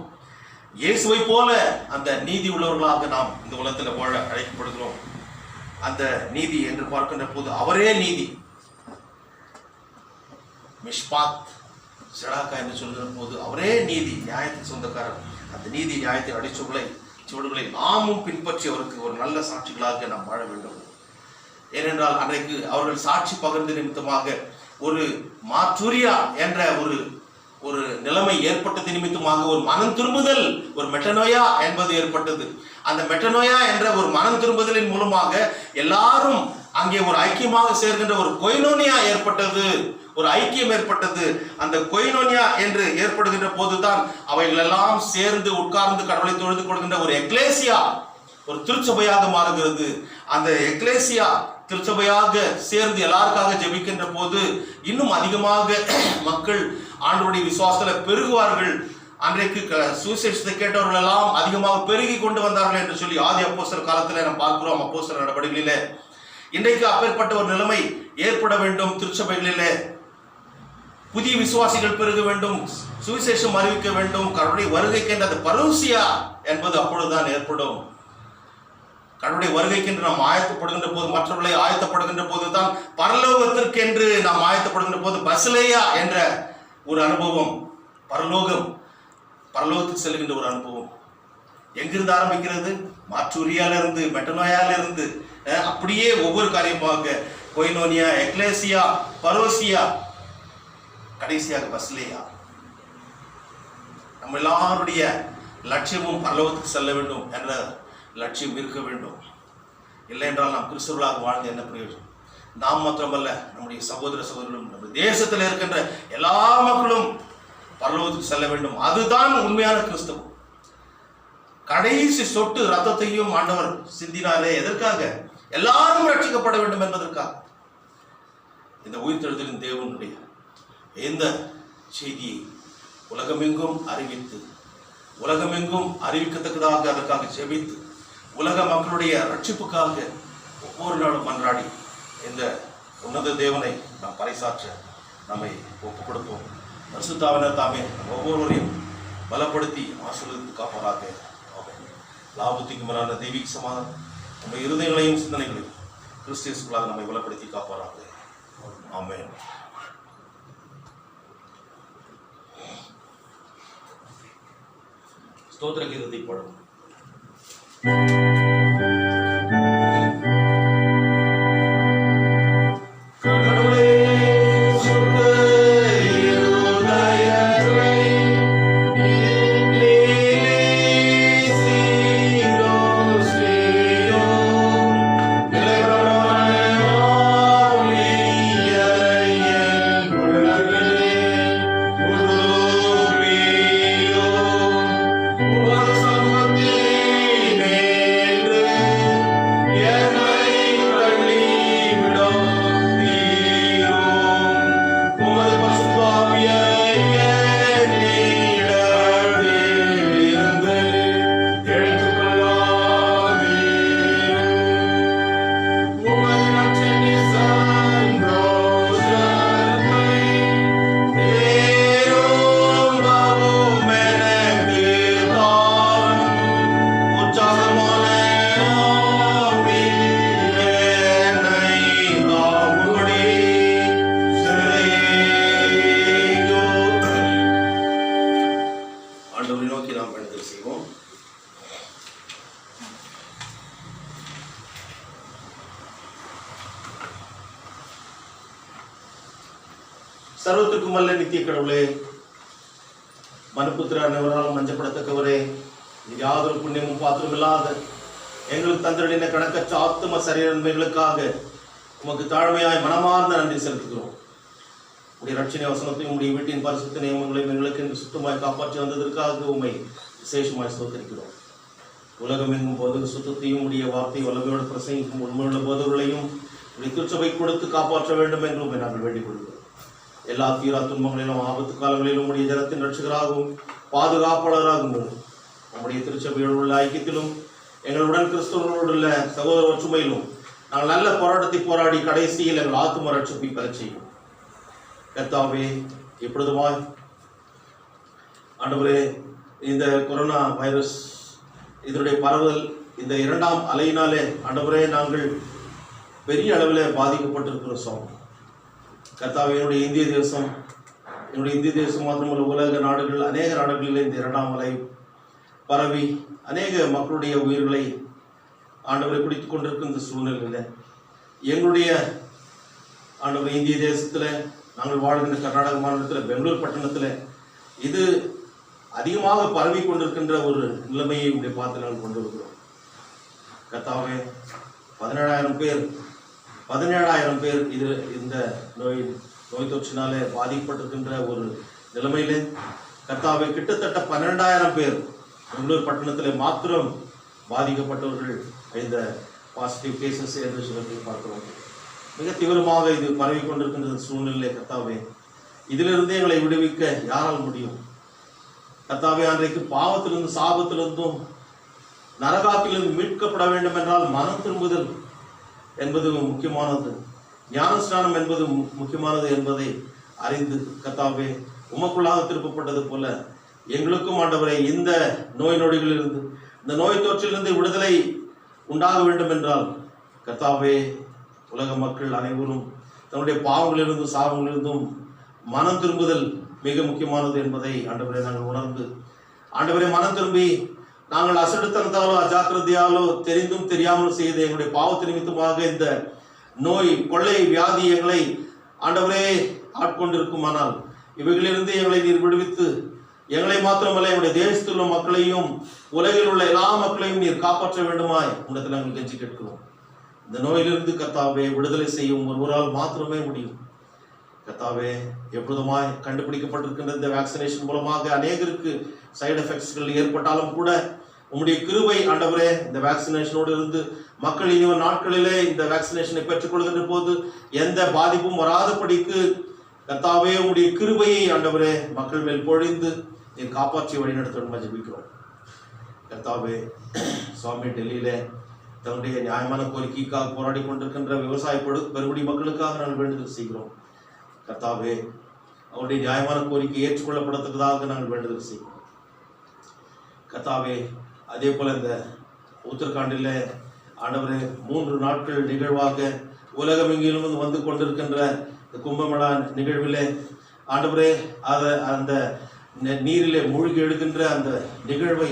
இயேசுவை போல அந்த நீதி உள்ளவர்களாக நாம் இந்த உலகத்தில் வாழ அழைக்கப்படுகிறோம். அந்த நீதி என்று பார்க்கின்ற போது அவரே நீதி. மிஷ்பாத் செடாக்கா என்று சொல்கிற போது அவரே நீதி, நியாயத்தின் சொந்தக்காரர். அந்த நீதி நியாயத்தின் அடிச்சுவடுகளை நாமும் பின்பற்றி அவருக்கு ஒரு நல்ல சாட்சிகளாக நாம் வாழ வேண்டும். ஏனென்றால் அன்றைக்கு அவர்கள் சாட்சி பகிர்ந்து நிமித்தமாக ஒரு மாற்றூரியா என்ற ஒரு நிலைமை ஏற்பட்டது நிமித்தமாக ஒரு மனம் திரும்புதல், ஒரு மெட்டனோயா என்பது ஏற்பட்டது. அந்த மெட்டனோயா என்ற ஒரு மனம் திரும்புதலின் மூலமாக எல்லாரும் அங்கே ஒரு ஐக்கியமாக சேர்க்கின்ற ஒரு கொய்னோனியா ஏற்பட்டது. ஒரு ஐக்கியம் ஏற்பட்டது. அந்த கொய்னோனியா என்று ஏற்படுகின்ற போதுதான் அவைகள் எல்லாம் சேர்ந்து உட்கார்ந்து கடவுளை தொழுது கொள்கின்ற ஒரு எக்லேசியா, ஒரு திருச்சபையாக மாறுகிறது. அந்த எக்லேசியா திருச்சபையாக சேர்ந்து எல்லாருக்காக ஜெபிக்கின்ற போது இன்னும் அதிகமாக மக்கள் ஆண்டவருடைய விசுவாசத்தில் பெருகுவார்கள். அன்றைக்கு சுவிசேஷத்தை கேட்டவர்கள் எல்லாம் அதிகமாக பெருகி கொண்டு வந்தார்கள் என்று சொல்லி ஆதி அப்போஸ்தலர் காலத்தில் நாம் பார்க்கிறோம். அப்போஸ்தலர் நடவடிக்கைகளிலே இன்றைக்கு அப்பேற்பட்ட ஒரு நிலைமை ஏற்பட வேண்டும். திருச்சபைகளிலே புதிய விசுவாசிகள் பெருக வேண்டும், சுவிசேஷம் அறிவிக்க வேண்டும். கடவுளுடைய வருகைக்கென்று அந்த பரூசியா என்பது அப்பொழுதுதான் ஏற்படும். கடவுளுடைய வருகைக்கென்று நாம் ஆயத்தப்படுகின்ற போது, மற்றவர்களை ஆயத்தப்படுகின்ற போதுதான் பரலோகத்திற்கென்று நாம் ஆயத்தப்படுகின்ற போது பசிலேயா என்ற ஒரு அனுபவம், பரலோகத்துக்கு செல்கின்ற ஒரு அனுபவம் எங்கிருந்து ஆரம்பிக்கிறது? மாற்றூரியால இருந்து, மெட்டனோயால இருந்து, அப்படியே ஒவ்வொரு காரியமாக கொய்னோனியா, எக்லேசியா, பரோசியா, கடைசியாக பஸ்லேயா. நம்ம எல்லாருடைய லட்சியமும் பரலோகத்துக்கு செல்ல வேண்டும் என்ற லட்சியம் இருக்க வேண்டும். இல்லை என்றால் நாம் கிறிஸ்தவர்களாக வாழ்ந்து என்ன பிரயோஜனம்? நாம் மாத்திரமல்ல, நம்முடைய சகோதர சகோதரர்களும் நம்முடைய தேசத்தில் இருக்கின்ற எல்லா மக்களும் பரலோகத்துக்கு செல்ல வேண்டும். அதுதான் உண்மையான கிறிஸ்தவம். கடைசி சொட்டு ரத்தத்தையும் ஆண்டவர் சிந்தினாரே எதற்காக? எல்லாரும் ரட்சிக்கப்பட வேண்டும் என்பதற்காக. இந்த உயிர்த்தெழுதலின் தேவனுடைய இந்த செய்தியை உலகமெங்கும் அறிவித்து, உலகமெங்கும் அறிவிக்கத்தக்கதாக அதற்காக ஜெபித்து, உலக மக்களுடைய ரட்சிப்புக்காக ஒவ்வொரு நாளும் மன்றாடி இந்த உன்னத தேவனை நாம் பறைசாற்ற நம்மை ஒப்புக் கொடுப்போம். பரிசுத்தாவினர் தாமே ஒவ்வொருவரையும் பலப்படுத்தி ஆசீர்வதித்து காப்பாராக. லாபத்துக்கு மேலான தெய்வீக சமாதானம் நம்ம இருதயங்களையும் சிந்தனைகளையும் கிறிஸ்தியஸ்களாக நம்மை பலப்படுத்தி காப்பாராக. ஆமென். ஸ்தோத்திர கீதத்தை பாடும். சர்வத்துக்கும் அல்ல நித்திய கடவுளே, மனுப்புத்திர அனைவராலும் மஞ்சப்படத்தக்கவரே, யாதொரு புண்ணியமும் பாத்திரம் இல்லாத எங்களுக்கு தந்திரடின கணக்கற்ற ஆத்தும சரீர நன்மைகளுக்காக உமக்கு தாழ்மையாய் மனமார்ந்த நன்றி செலுத்துகிறோம். உடைய ரட்சணை வசனத்தையும் உடைய வீட்டின் பரிசுத்த நியமங்களையும் எங்களுக்கு என்று சுத்தமாய் காப்பாற்றி வந்ததற்காக உண்மை விசேஷமாய் ஸ்தோத்திரிக்கிறோம். உலகம் எங்கும் போது சுத்தத்தையும் உடைய வார்த்தை வல்லமையோடு பிரசங்கிக்கும் உண்மையுள்ள போதவர்களையும் உடைய திருச்சபை கொடுத்து காப்பாற்ற வேண்டும் என்றும் நாங்கள் வேண்டிக் கொள்கிறோம். எல்லா தீரா துன்பங்களிலும் ஆபத்து காலங்களிலும் உடைய ஜனத்தின் ரட்சகராகவும் பாதுகாப்பாளராகவும் நம்முடைய திருச்சபையோடு உள்ள ஐக்கியத்திலும் எங்களுடன் கிறிஸ்தவர்களோடு உள்ள சகோதர ஒற்றுமையிலும் நாங்கள் நல்ல போராட்டத்தை போராடி கடைசியில் எங்கள் ஆத்தும ரட்சிப்பை பெற செய்யும். கர்த்தாவே, இப்பொழுதுமாய் ஆண்டவரே, இந்த கொரோனா வைரஸ் இதனுடைய பரவல் இந்த இரண்டாம் அலையினாலே ஆண்டவரே நாங்கள் பெரிய அளவில் பாதிக்கப்பட்டிருக்கிறோம் சுவாமி. கர்த்தாவே, என்னுடைய இந்திய தேசம் மாத்திரமல்ல உலக நாடுகள், அநேக நாடுகளில் இந்த இரண்டாம் அலை பரவி அநேக மக்களுடைய உயிர்களை ஆண்டவரை பிடித்து கொண்டிருக்கும் இந்த சூழ்நிலையில் எங்களுடைய ஆண்டவர் இந்திய தேசத்தில் நாங்கள் வாழ்கின்ற கர்நாடக மாநிலத்தில் பெங்களூர் பட்டணத்தில் இது அதிகமாக பரவி கொண்டிருக்கின்ற ஒரு நிலைமையை உடைய பார்த்து நாங்கள் கொண்டு வருகிறோம். கர்த்தாவே, 17,000 பேர் இது இந்த நோய் நோய் தொற்றினாலே பாதிக்கப்பட்டிருக்கின்ற ஒரு நிலைமையிலே கர்த்தாவே கிட்டத்தட்ட 12,000 பேர் பெங்களூர் பட்டணத்தில் மாத்திரம் பாதிக்கப்பட்டவர்கள் இந்த பாசிட்டிவ் கேசஸ் என்று சொல்லி பார்க்கிறோம். மிக தீவிரமாக இது பரவி கொண்டிருக்கின்ற சூழ்நிலை கர்த்தாவே, இதிலிருந்து எங்களை விடுவிக்க யாரால் முடியும்? கர்த்தாவே, அன்றைக்கு பாவத்திலிருந்து சாபத்திலிருந்தும் நரகாத்திலிருந்து மீட்கப்பட வேண்டும் என்றால் மனம் திரும்புதல் என்பது முக்கியமானது, ஞானஸ்நானம் என்பது முக்கியமானது என்பதை அறிந்து கர்த்தாவே உமக்குள்ளாக திருப்பப்பட்டது போல எங்களுக்கும் ஆண்டவரை இந்த நோய் நொடிகளிலிருந்து, இந்த நோய் தொற்றிலிருந்து விடுதலை உண்டாக வேண்டும் என்றால் கர்த்தாவே உலக மக்கள் அனைவரும் தன்னுடைய பாவங்களிலிருந்தும் சாபங்களிலிருந்தும் மனம் திரும்புதல் மிக முக்கியமானது என்பதை ஆண்டவரை நாங்கள் உணர்ந்து, ஆண்டவரை மனம் திரும்பி நாங்கள் அசடுத்தனத்தாலோ அஜாக்கிரதையாலோ தெரிந்தும் தெரியாமல் செய்த எங்களுடைய பாவத்து நிமித்தமாக இந்த நோய் கொள்ளை வியாதி எங்களை ஆண்டவரே ஆட்கொண்டிருக்குமானால் இவைகளிலிருந்து எங்களை நீர் விடுவித்து எங்களை மாத்திரமல்ல எங்களுடைய தேசத்தில் உள்ள மக்களையும் உலகில் உள்ள எல்லா மக்களையும் நீர் காப்பாற்ற வேண்டுமாய் உங்களிடத்தில் நாங்கள் கெஞ்சி கேட்கிறோம். இந்த நோயிலிருந்து கர்த்தாவே விடுதலை செய்யும் ஒருவரால் மாத்திரமே முடியும். கர்த்தாவே, எப்பொழுதுமாய் கண்டுபிடிக்கப்பட்டிருக்கின்ற இந்த வேக்சினேஷன் மூலமாக அநேகருக்கு சைடு எஃபெக்ட்ஸ்கள் ஏற்பட்டாலும் கூட உம்முடைய கிருபை ஆண்டவரே இந்த வேக்சினேஷனோடு இருந்து மக்கள் இனிவரும் நாட்களிலே இந்த வேக்சினேஷனை பெற்றுக்கொள்கின்ற போது எந்த பாதிப்பும் வராதபடிக்கு கர்த்தாவே உம்முடைய கிருபையை ஆண்டவரே மக்கள் மேல் பொழிந்து நீர் காப்பாற்றி வழிநடத்த ஜெபிக்கிறோம். கர்த்தாவே, சுவாமி டெல்லியிலே தன்னுடைய நியாயமான கோரிக்கைக்காக போராடி கொண்டிருக்கின்ற விவசாய பெருங்குடி மக்களுக்காக நாங்கள் வேண்டுதல் செய்கிறோம். கர்த்தாவே, அவருடைய நியாயமான கோரிக்கை ஏற்றுக்கொள்ளப்படத்தக்கதாக நாங்கள் வேண்டுதல் செய்கிறோம். கர்த்தாவே, அதே போல இந்த உத்தரகாண்டில் ஆண்டவரே 3 நாட்கள் நிகழ்வாக உலகமெங்கிலும் வந்து கொண்டிருக்கின்ற இந்த கும்பமேளா நிகழ்விலே ஆண்டவரே அந்த நீரிலே மூழ்கி எழுகின்ற அந்த நிகழ்வை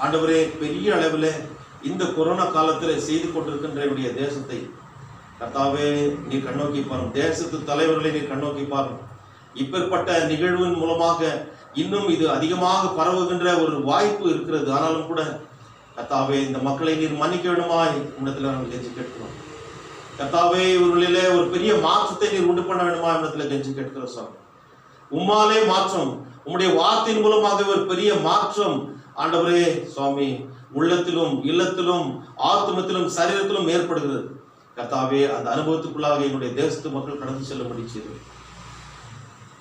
ஆண்டவரே பெரிய அளவில் இந்த கொரோனா காலத்தில் செய்து கொண்டிருக்கின்ற என்னுடைய தேசத்தை கர்த்தாவே நீர் கண்ணோக்கி பாரும், தேசத்து தலைவர்களை நீர் கண்ணோக்கி பாரும். இப்பேற்பட்ட நிகழ்வின் மூலமாக இன்னும் இது அதிகமாக பரவுகின்ற ஒரு வாய்ப்பு இருக்கிறது. ஆனாலும் கூட கர்த்தாவே இந்த மக்களை நீர் மன்னிக்க வேண்டுமாய் இடத்துல நாங்கள் கெஞ்சி கேட்கிறோம். கர்த்தாவே, இவர்களிலே ஒரு பெரிய மாற்றத்தை நீர் உண்டு பண்ண வேண்டுமா இடத்துல கெஞ்சி கேட்கிறோம். சுவாமி, உம்மாலே மாற்றம், உம்முடைய வார்த்தையின் மூலமாக ஒரு பெரிய மாற்றம் ஆண்டவரே சுவாமி உள்ளத்திலும் இல்லத்திலும் ஆத்மத்திலும் சரீரத்திலும் ஏற்படுகிறது. கர்த்தாவே, அந்த அனுபவத்துக்குள்ளாக என்னுடைய தேசத்து மக்கள் கடந்து செல்ல முடிச்சது.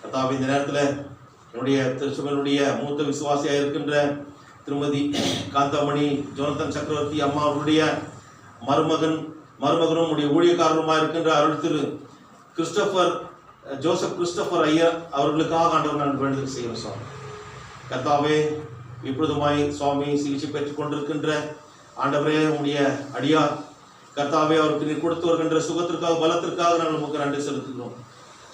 கர்த்தாவே, இந்த நேரத்தில் என்னுடைய திருச்சபையினுடைய மூத்த விசுவாசியாக இருக்கின்ற திருமதி காந்தாமணி ஜோனத்தன் சக்கரவர்த்தி அம்மா அவருடைய மருமகனும் உடைய ஊழியக்காரருமாக இருக்கின்ற அருள் திரு ஜோசப் கிறிஸ்டபர் ஐயர் அவர்களுக்காக ஆண்டவர் நான் வேண்டுதல் செய்கிறேன். சுவாமி கர்த்தாவே, இப்பொழுதுமாய் சுவாமி சிகிச்சை பெற்றுக் கொண்டிருக்கின்ற ஆண்டவரே உடைய அடியார் கர்த்தாவே, அவருக்கு நீர் கொடுத்து வருகின்ற சுகத்திற்காக பலத்திற்காக நாங்கள் உங்களுக்கு நன்றி செலுத்துகிறோம்.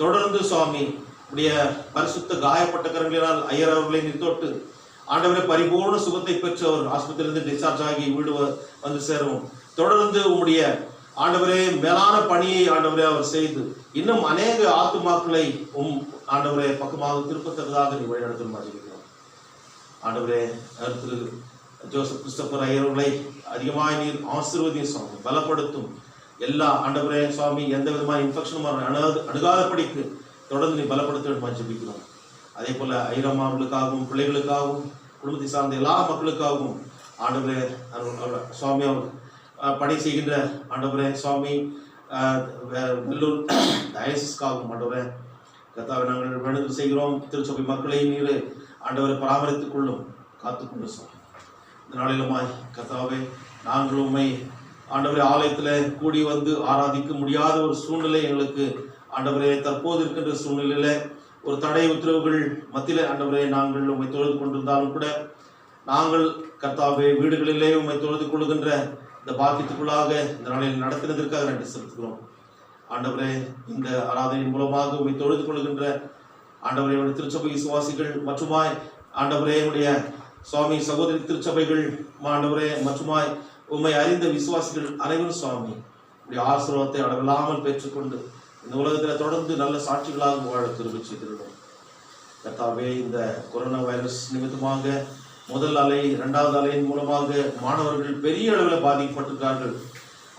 தொடர்ந்து சுவாமி உடைய பரிசுத்த காயப்பட்ட கரங்களினால் ஐயர் அவர்களை நீர் தொட்டு ஆண்டவரே பரிபூர்ண சுகத்தை பெற்று அவர் ஆஸ்பத்திரியிலிருந்து டிஸ்சார்ஜ் ஆகி வீடு வந்து சேரவும், தொடர்ந்து உம்முடைய ஆண்டவரே மேலான பணியை ஆண்டவரே அவர் செய்து இன்னும் அநேக ஆத்துமாக்களை ஆண்டவரே பக்கமாக திருப்பத்தக்கதாக நீ வழிநடத்தும் மாற்றிருக்கிறோம். ஆண்டவரே, திரு ஜோசப் கிறிஸ்டபர் ஐயர்களை அதிகமாக நீர் ஆசீர்வதியும் சுவாமி, பலப்படுத்தும். எல்லா ஆண்டவரே சுவாமி எந்த விதமான இன்ஃபெக்ஷனும் அணுகாதபடிக்கு தொடர்ந்து நீ பலப்படுத்த வேண்டும் ஜெபிக்கிறோம். அதே போல ஐரம்மா அவர்களுக்காகவும் பிள்ளைகளுக்காகவும் குடும்பத்தை சார்ந்த எல்லா மக்களுக்காகவும் ஆண்டவரே சுவாமி அவர் பணி செய்கின்ற ஆண்டவரே சுவாமி வெள்ளூர் டயசிஸ்க்காகவும் ஆண்டவரே கர்த்தாவை நாங்கள் வேண்டுதல் செய்கிறோம். திருச்சபை மக்களை நீர் ஆண்டவரை பராமரித்துக் கொள்ளும், காத்துக்கொண்டு சுவாமி. இந்த நாளிலுமாய் கர்த்தாவே, நாங்கள் உண்மை ஆண்டவரே ஆலயத்தில் கூடி வந்து ஆராதிக்க முடியாத ஒரு சூழ்நிலை எங்களுக்கு ஆண்டவரே தற்போது இருக்கின்ற சூழ்நிலையில ஒரு தடை உத்தரவுகள் மத்தியில் ஆண்டவரே நாங்கள் உண்மை தொழுது கொண்டிருந்தாலும் கூட நாங்கள் கர்த்தாவே வீடுகளிலே உண்மை தொழுது கொள்கின்ற இந்த பாக்கியத்துக்குள்ளாக இந்த நாளில் நடத்தினதற்காக நன்றி செலுத்துகிறோம். ஆண்டவரே, இந்த ஆராதனையின் மூலமாக உண்மை தொழுது கொள்கின்ற ஆண்டவரே திருச்சபை விசுவாசிகள் மற்றுமாய் ஆண்டவரே உடைய சுவாமி சகோதரி திருச்சபைகள் ஆண்டவரே மற்றுமாய் உண்மை அறிந்த விசுவாசிகள் அனைவரும் சுவாமி உடைய ஆசீர்வாதத்தை அளவில்லாமல் பெற்றுக்கொண்டு இந்த உலகத்தில் தொடர்ந்து நல்ல சாட்சிகளாக வாழ திரும்பி செய்திருக்கிறோம். கர்த்தாவே, இந்த கொரோனா வைரஸ் நிமித்தமாக முதல் அலை 2வது அலையின் மூலமாக மாணவர்கள் பெரிய அளவில் பாதிக்கப்பட்டிருக்கிறார்கள்.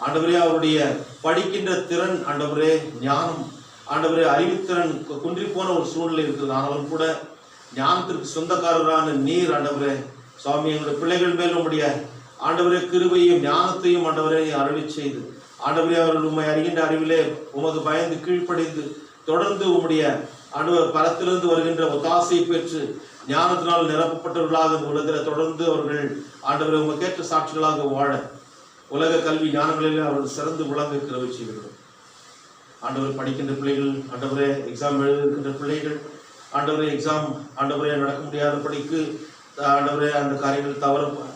ஆண்டவரே, அவருடைய படிக்கின்ற திறன் ஆண்டவரே ஞானம் ஆண்டவரே அறிவுத்திறன் குன்றி போன ஒரு சூழ்நிலை இருக்குது. ஆனாலும் கூட ஞானத்திற்கு சொந்தக்காரரான நீர் ஆண்டவரே சுவாமி எங்களுடைய பிள்ளைகள் மேல் உம்முடைய ஆண்டவரே கிருபையும் ஞானத்தையும் ஆண்டவரே அருளி செய்து ஆண்டவரே அவர்கள் உம்மை அறிகின்ற அறிவிலே உமது பயந்து கீழ்ப்படிந்து தொடர்ந்து உம்முடைய ஆண்டவர் பரத்திலிருந்து வருகின்ற ஒத்தாசையை பெற்று ஞானத்தினால் நிரப்பப்பட்டவர்களாக இந்த உலகத்தில் தொடர்ந்து அவர்கள் ஆண்டவரை உமக்கேற்ற சாட்சிகளாக வாழ உலக கல்வி ஞானங்களில் அவர்கள் சிறந்து விளங்க கிருபை செய்கிறோம். ஆண்டவர் படிக்கின்ற பிள்ளைகள், ஆண்டவரே எக்ஸாம் எழுதிருக்கின்ற பிள்ளைகள், ஆண்டவரே எக்ஸாம் ஆண்டவரே நடக்க முடியாத படிக்கு ஆண்டவரே அந்த காரியங்கள்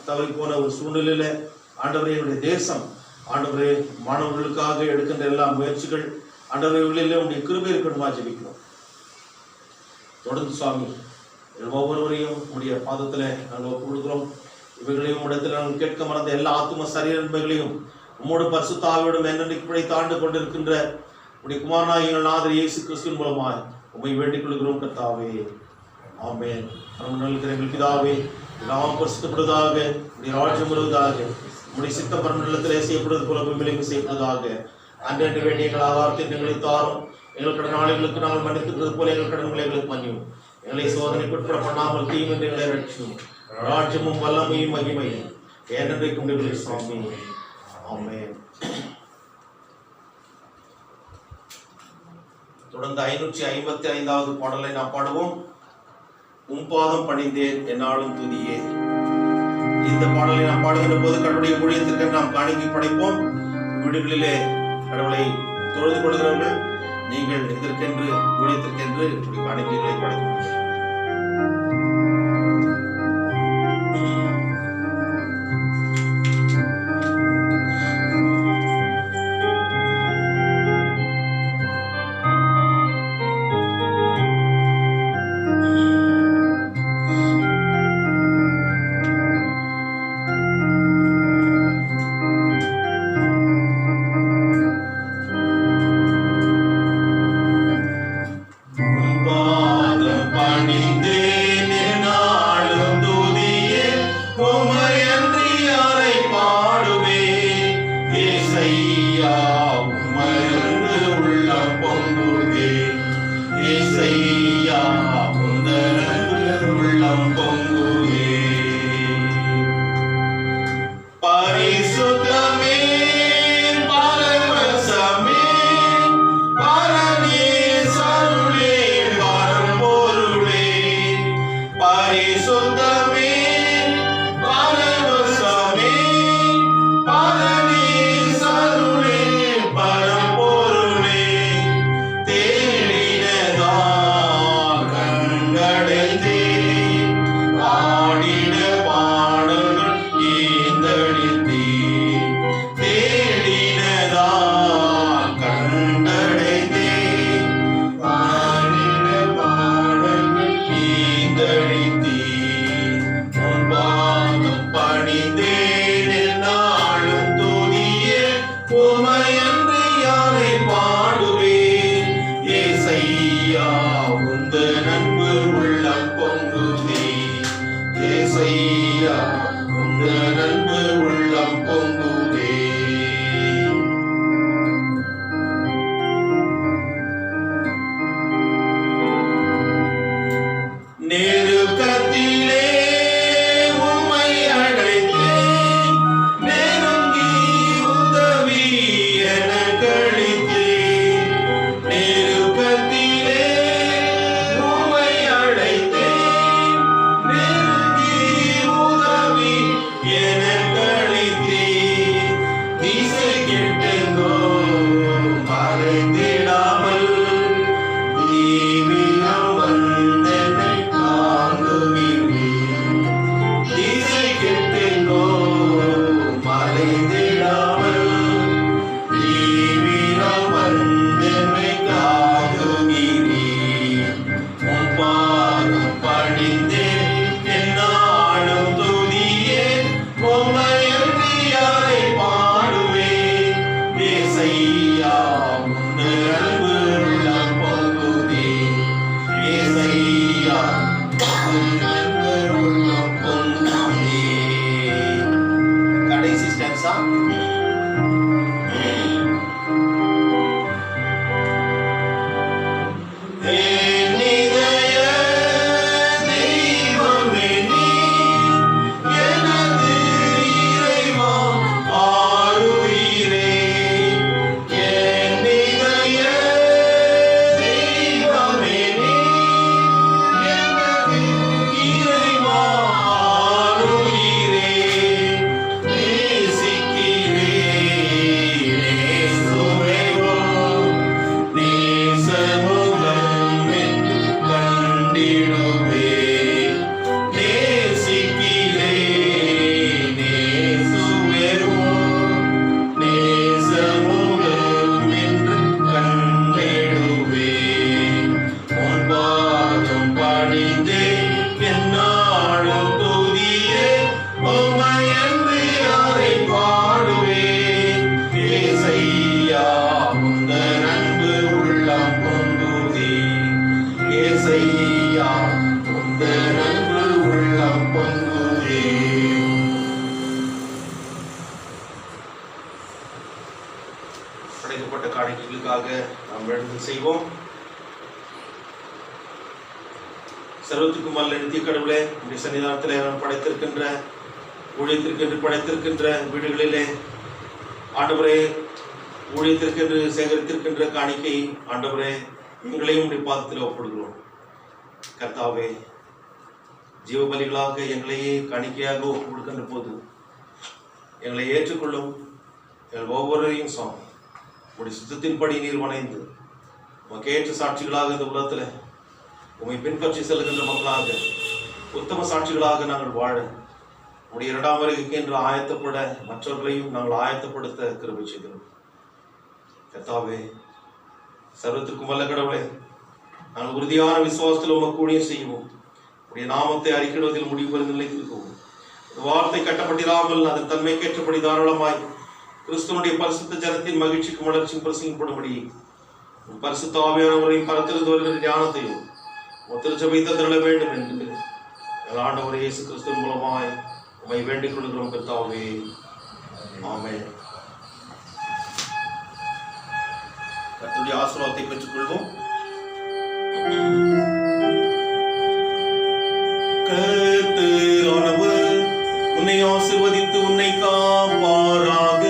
தவறி போன ஒரு சூழ்நிலையில ஆண்டவரே என்னுடைய தேசம் ஆண்டவரே மாணவர்களுக்காக எடுக்கின்ற எல்லா முயற்சிகள் ஆண்டவரே உடைய கிருபை இருக்கணுமா ஜெபிக்கிறோம். தொடர்ந்து சுவாமி ஒவ்வொருவரையும் உடைய பாதத்தில் நாங்கள் ஒப்பு கொடுக்கிறோம். இவைகளையும் இடத்தில் நாங்கள் கேட்க மறந்த எல்லா ஆத்தும சரீரங்களையும் உம்மோடு பரிசுத்த ஆவியோடும் என்னென்னைக்கு பிழை தாண்டு கொண்டிருக்கின்ற உடைய குமாரனாகிய நாதர் இயேசு கிறிஸ்துவின் மூலமாய் உம்மை வேண்டிக் கொள்கிறோம் கர்த்தாவே. ஆமென். எங்கள் பிதாவே, நாம் பரிசுத்தப்படுவதாக, உடைய ராஜ்யம் வருவதாக, உடைய சித்தம் பரமண்டலத்திலே செய்யப்படுவது போல பூமியிலும் செய்யப்படுவதாக. அன்றென்று வேண்டிய எங்கள் ஆகாரத்தை எங்களை தாரும். எங்கள் கடனாளிகளுக்கு நாங்கள் மன்னித்திருக்கிறது போல எங்கள் கடன்களை எங்களுக்கு மன்னியும். எங்களை சோதனைக்கு உட்பட பண்ணாமல் தீமென்று எங்களை ரட்சியும். ராஜ்யமும் வல்லமையும் மகிமையும் ஏனென்றைக்கும் உடைய சுவாமி. ஆமென். தொடர்ந்து 555வது பாடலை நாம் பாடுவோம். உம்பாதம் பணிந்தேன் என்னாலும் துதியே. இந்த பாடலை நாம் பாடுகின்ற போது கடவுளுடைய ஊழியத்திற்கு நாம் காணிக்கை படைப்போம். வீடுகளிலே கடவுளை தொழுது கொள்கிறவர்கள் நீங்கள் இதற்கென்று ஊழியத்திற்கென்று இப்படி காணிக்கைகளை படைக்க. அதற்காக நாம் வேண்டுதல் செய்வோம். சர்வத்துக்கும் வல்ல நித்திய கடவுளே, உடைய சன்னிதானத்திலே படைத்திருக்கின்ற ஊழியத்திற்கென்று படைத்திருக்கின்ற வீடுகளிலே ஆண்டவரே, ஊழியத்திற்கென்று சேகரித்திருக்கின்ற காணிக்கை ஆண்டவரே எங்களையும் உடைய பாதத்தில் ஒப்படுகிறோம். கர்த்தாவே, ஜீவ பலிகளாக எங்களையே காணிக்கையாக ஒப்பு கொடுக்கின்ற போது எங்களை ஏற்றுக்கொள்ளும். எங்கள் ஒவ்வொருவரையும் சாமி உடைய சுத்தத்தின்படி நீர் வணைந்து உமக்கு ஏற்ற சாட்சிகளாக இந்த உலகத்தில் உம்மை பின்பற்றி செல்கின்ற மக்களாக உத்தம சாட்சிகளாக நாங்கள் வாழ உடைய இரண்டாம் வருகைக்கு என்று ஆயத்தப்பட மற்றவர்களையும் நாங்கள் ஆயத்தப்படுத்த கிருபை செய்கிறோம். கர்த்தாவே, சர்வத்திற்கும் வல்ல கடவுளே, நாங்கள் உறுதியான விசுவாசத்தில் உமக்கு ஊழியம் செய்வோம். உடைய நாமத்தை அறிக்கையிடுவதில் முடிவு பெறும் நிலைத்திருக்கவும் வார்த்தை கட்டப்பட்டிராமல் அதன் தன்மைக்கேற்றபடி தாராளமாய் கிறிஸ்துவனுடைய பரிசுத்த ஜனத்தின் மகிழ்ச்சிக்கும் வளர்ச்சியும் பிரசங்கப்படும்படி பரிசுத்த ஆவியானவரையும் பரத்திலிருந்து வருகிற ஞானத்தையும் திருச்சபை தந்திரள வேண்டும் என்று எங்கள் ஆண்டவர் இயேசு கிறிஸ்துவின் மூலமாய் உம்மை வேண்டிக் கொள்கிறோம். கர்த்தாவே, ஆமென். கர்த்தருடைய ஆசீர்வாதத்தை பெற்றுக்கொள்வோம். கர்த்தரானவர் உன்னை ஆசீர்வதித்து உன்னை காப்பாராக.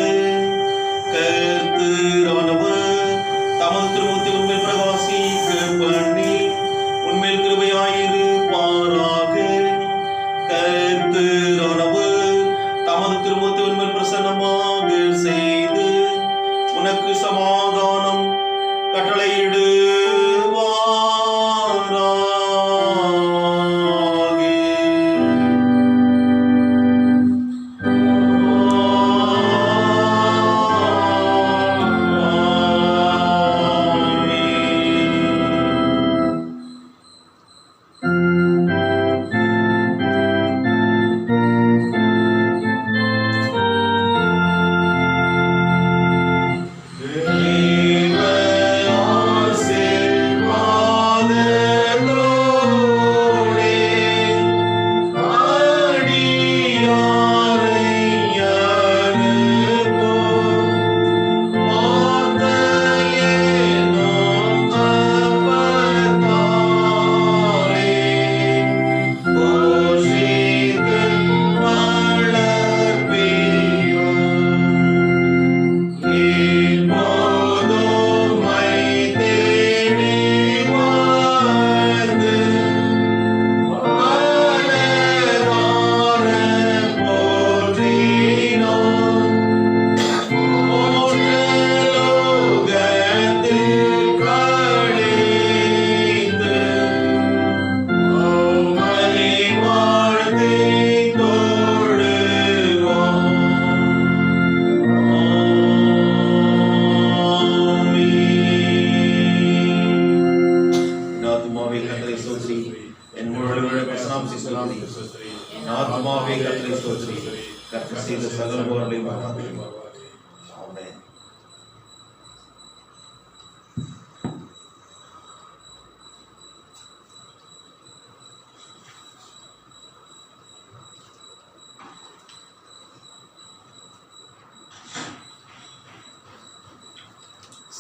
கர்த்தரானவர் தமது திருமுகத்தை உன்மேல் பிரகாசிக்க பண்ணி உன்மேல் கிருபையாயிருப்பாராக. கர்த்தரானவர் தமது திருமுகத்தை உன்மேல் பிரசன்னமாக செய்து உனக்கு சமாதானம் கட்டளையிடுவாராக.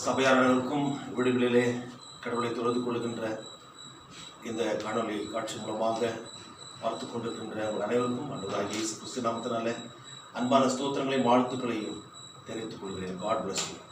சபையாளர்களுக்கும் வீடுகளிலே கடவுளை தொழுது கொள்கின்ற இந்த காணொலி காட்சி மூலமாக பார்த்து கொண்டிருக்கின்ற உங்கள் அனைவருக்கும் அன்பதாக இயேசு கிறிஸ்து நாமத்தினால அன்பான ஸ்தோத்திரங்களையும் வாழ்த்துக்களையும் தெரிவித்துக் கொள்கிறேன். God bless you.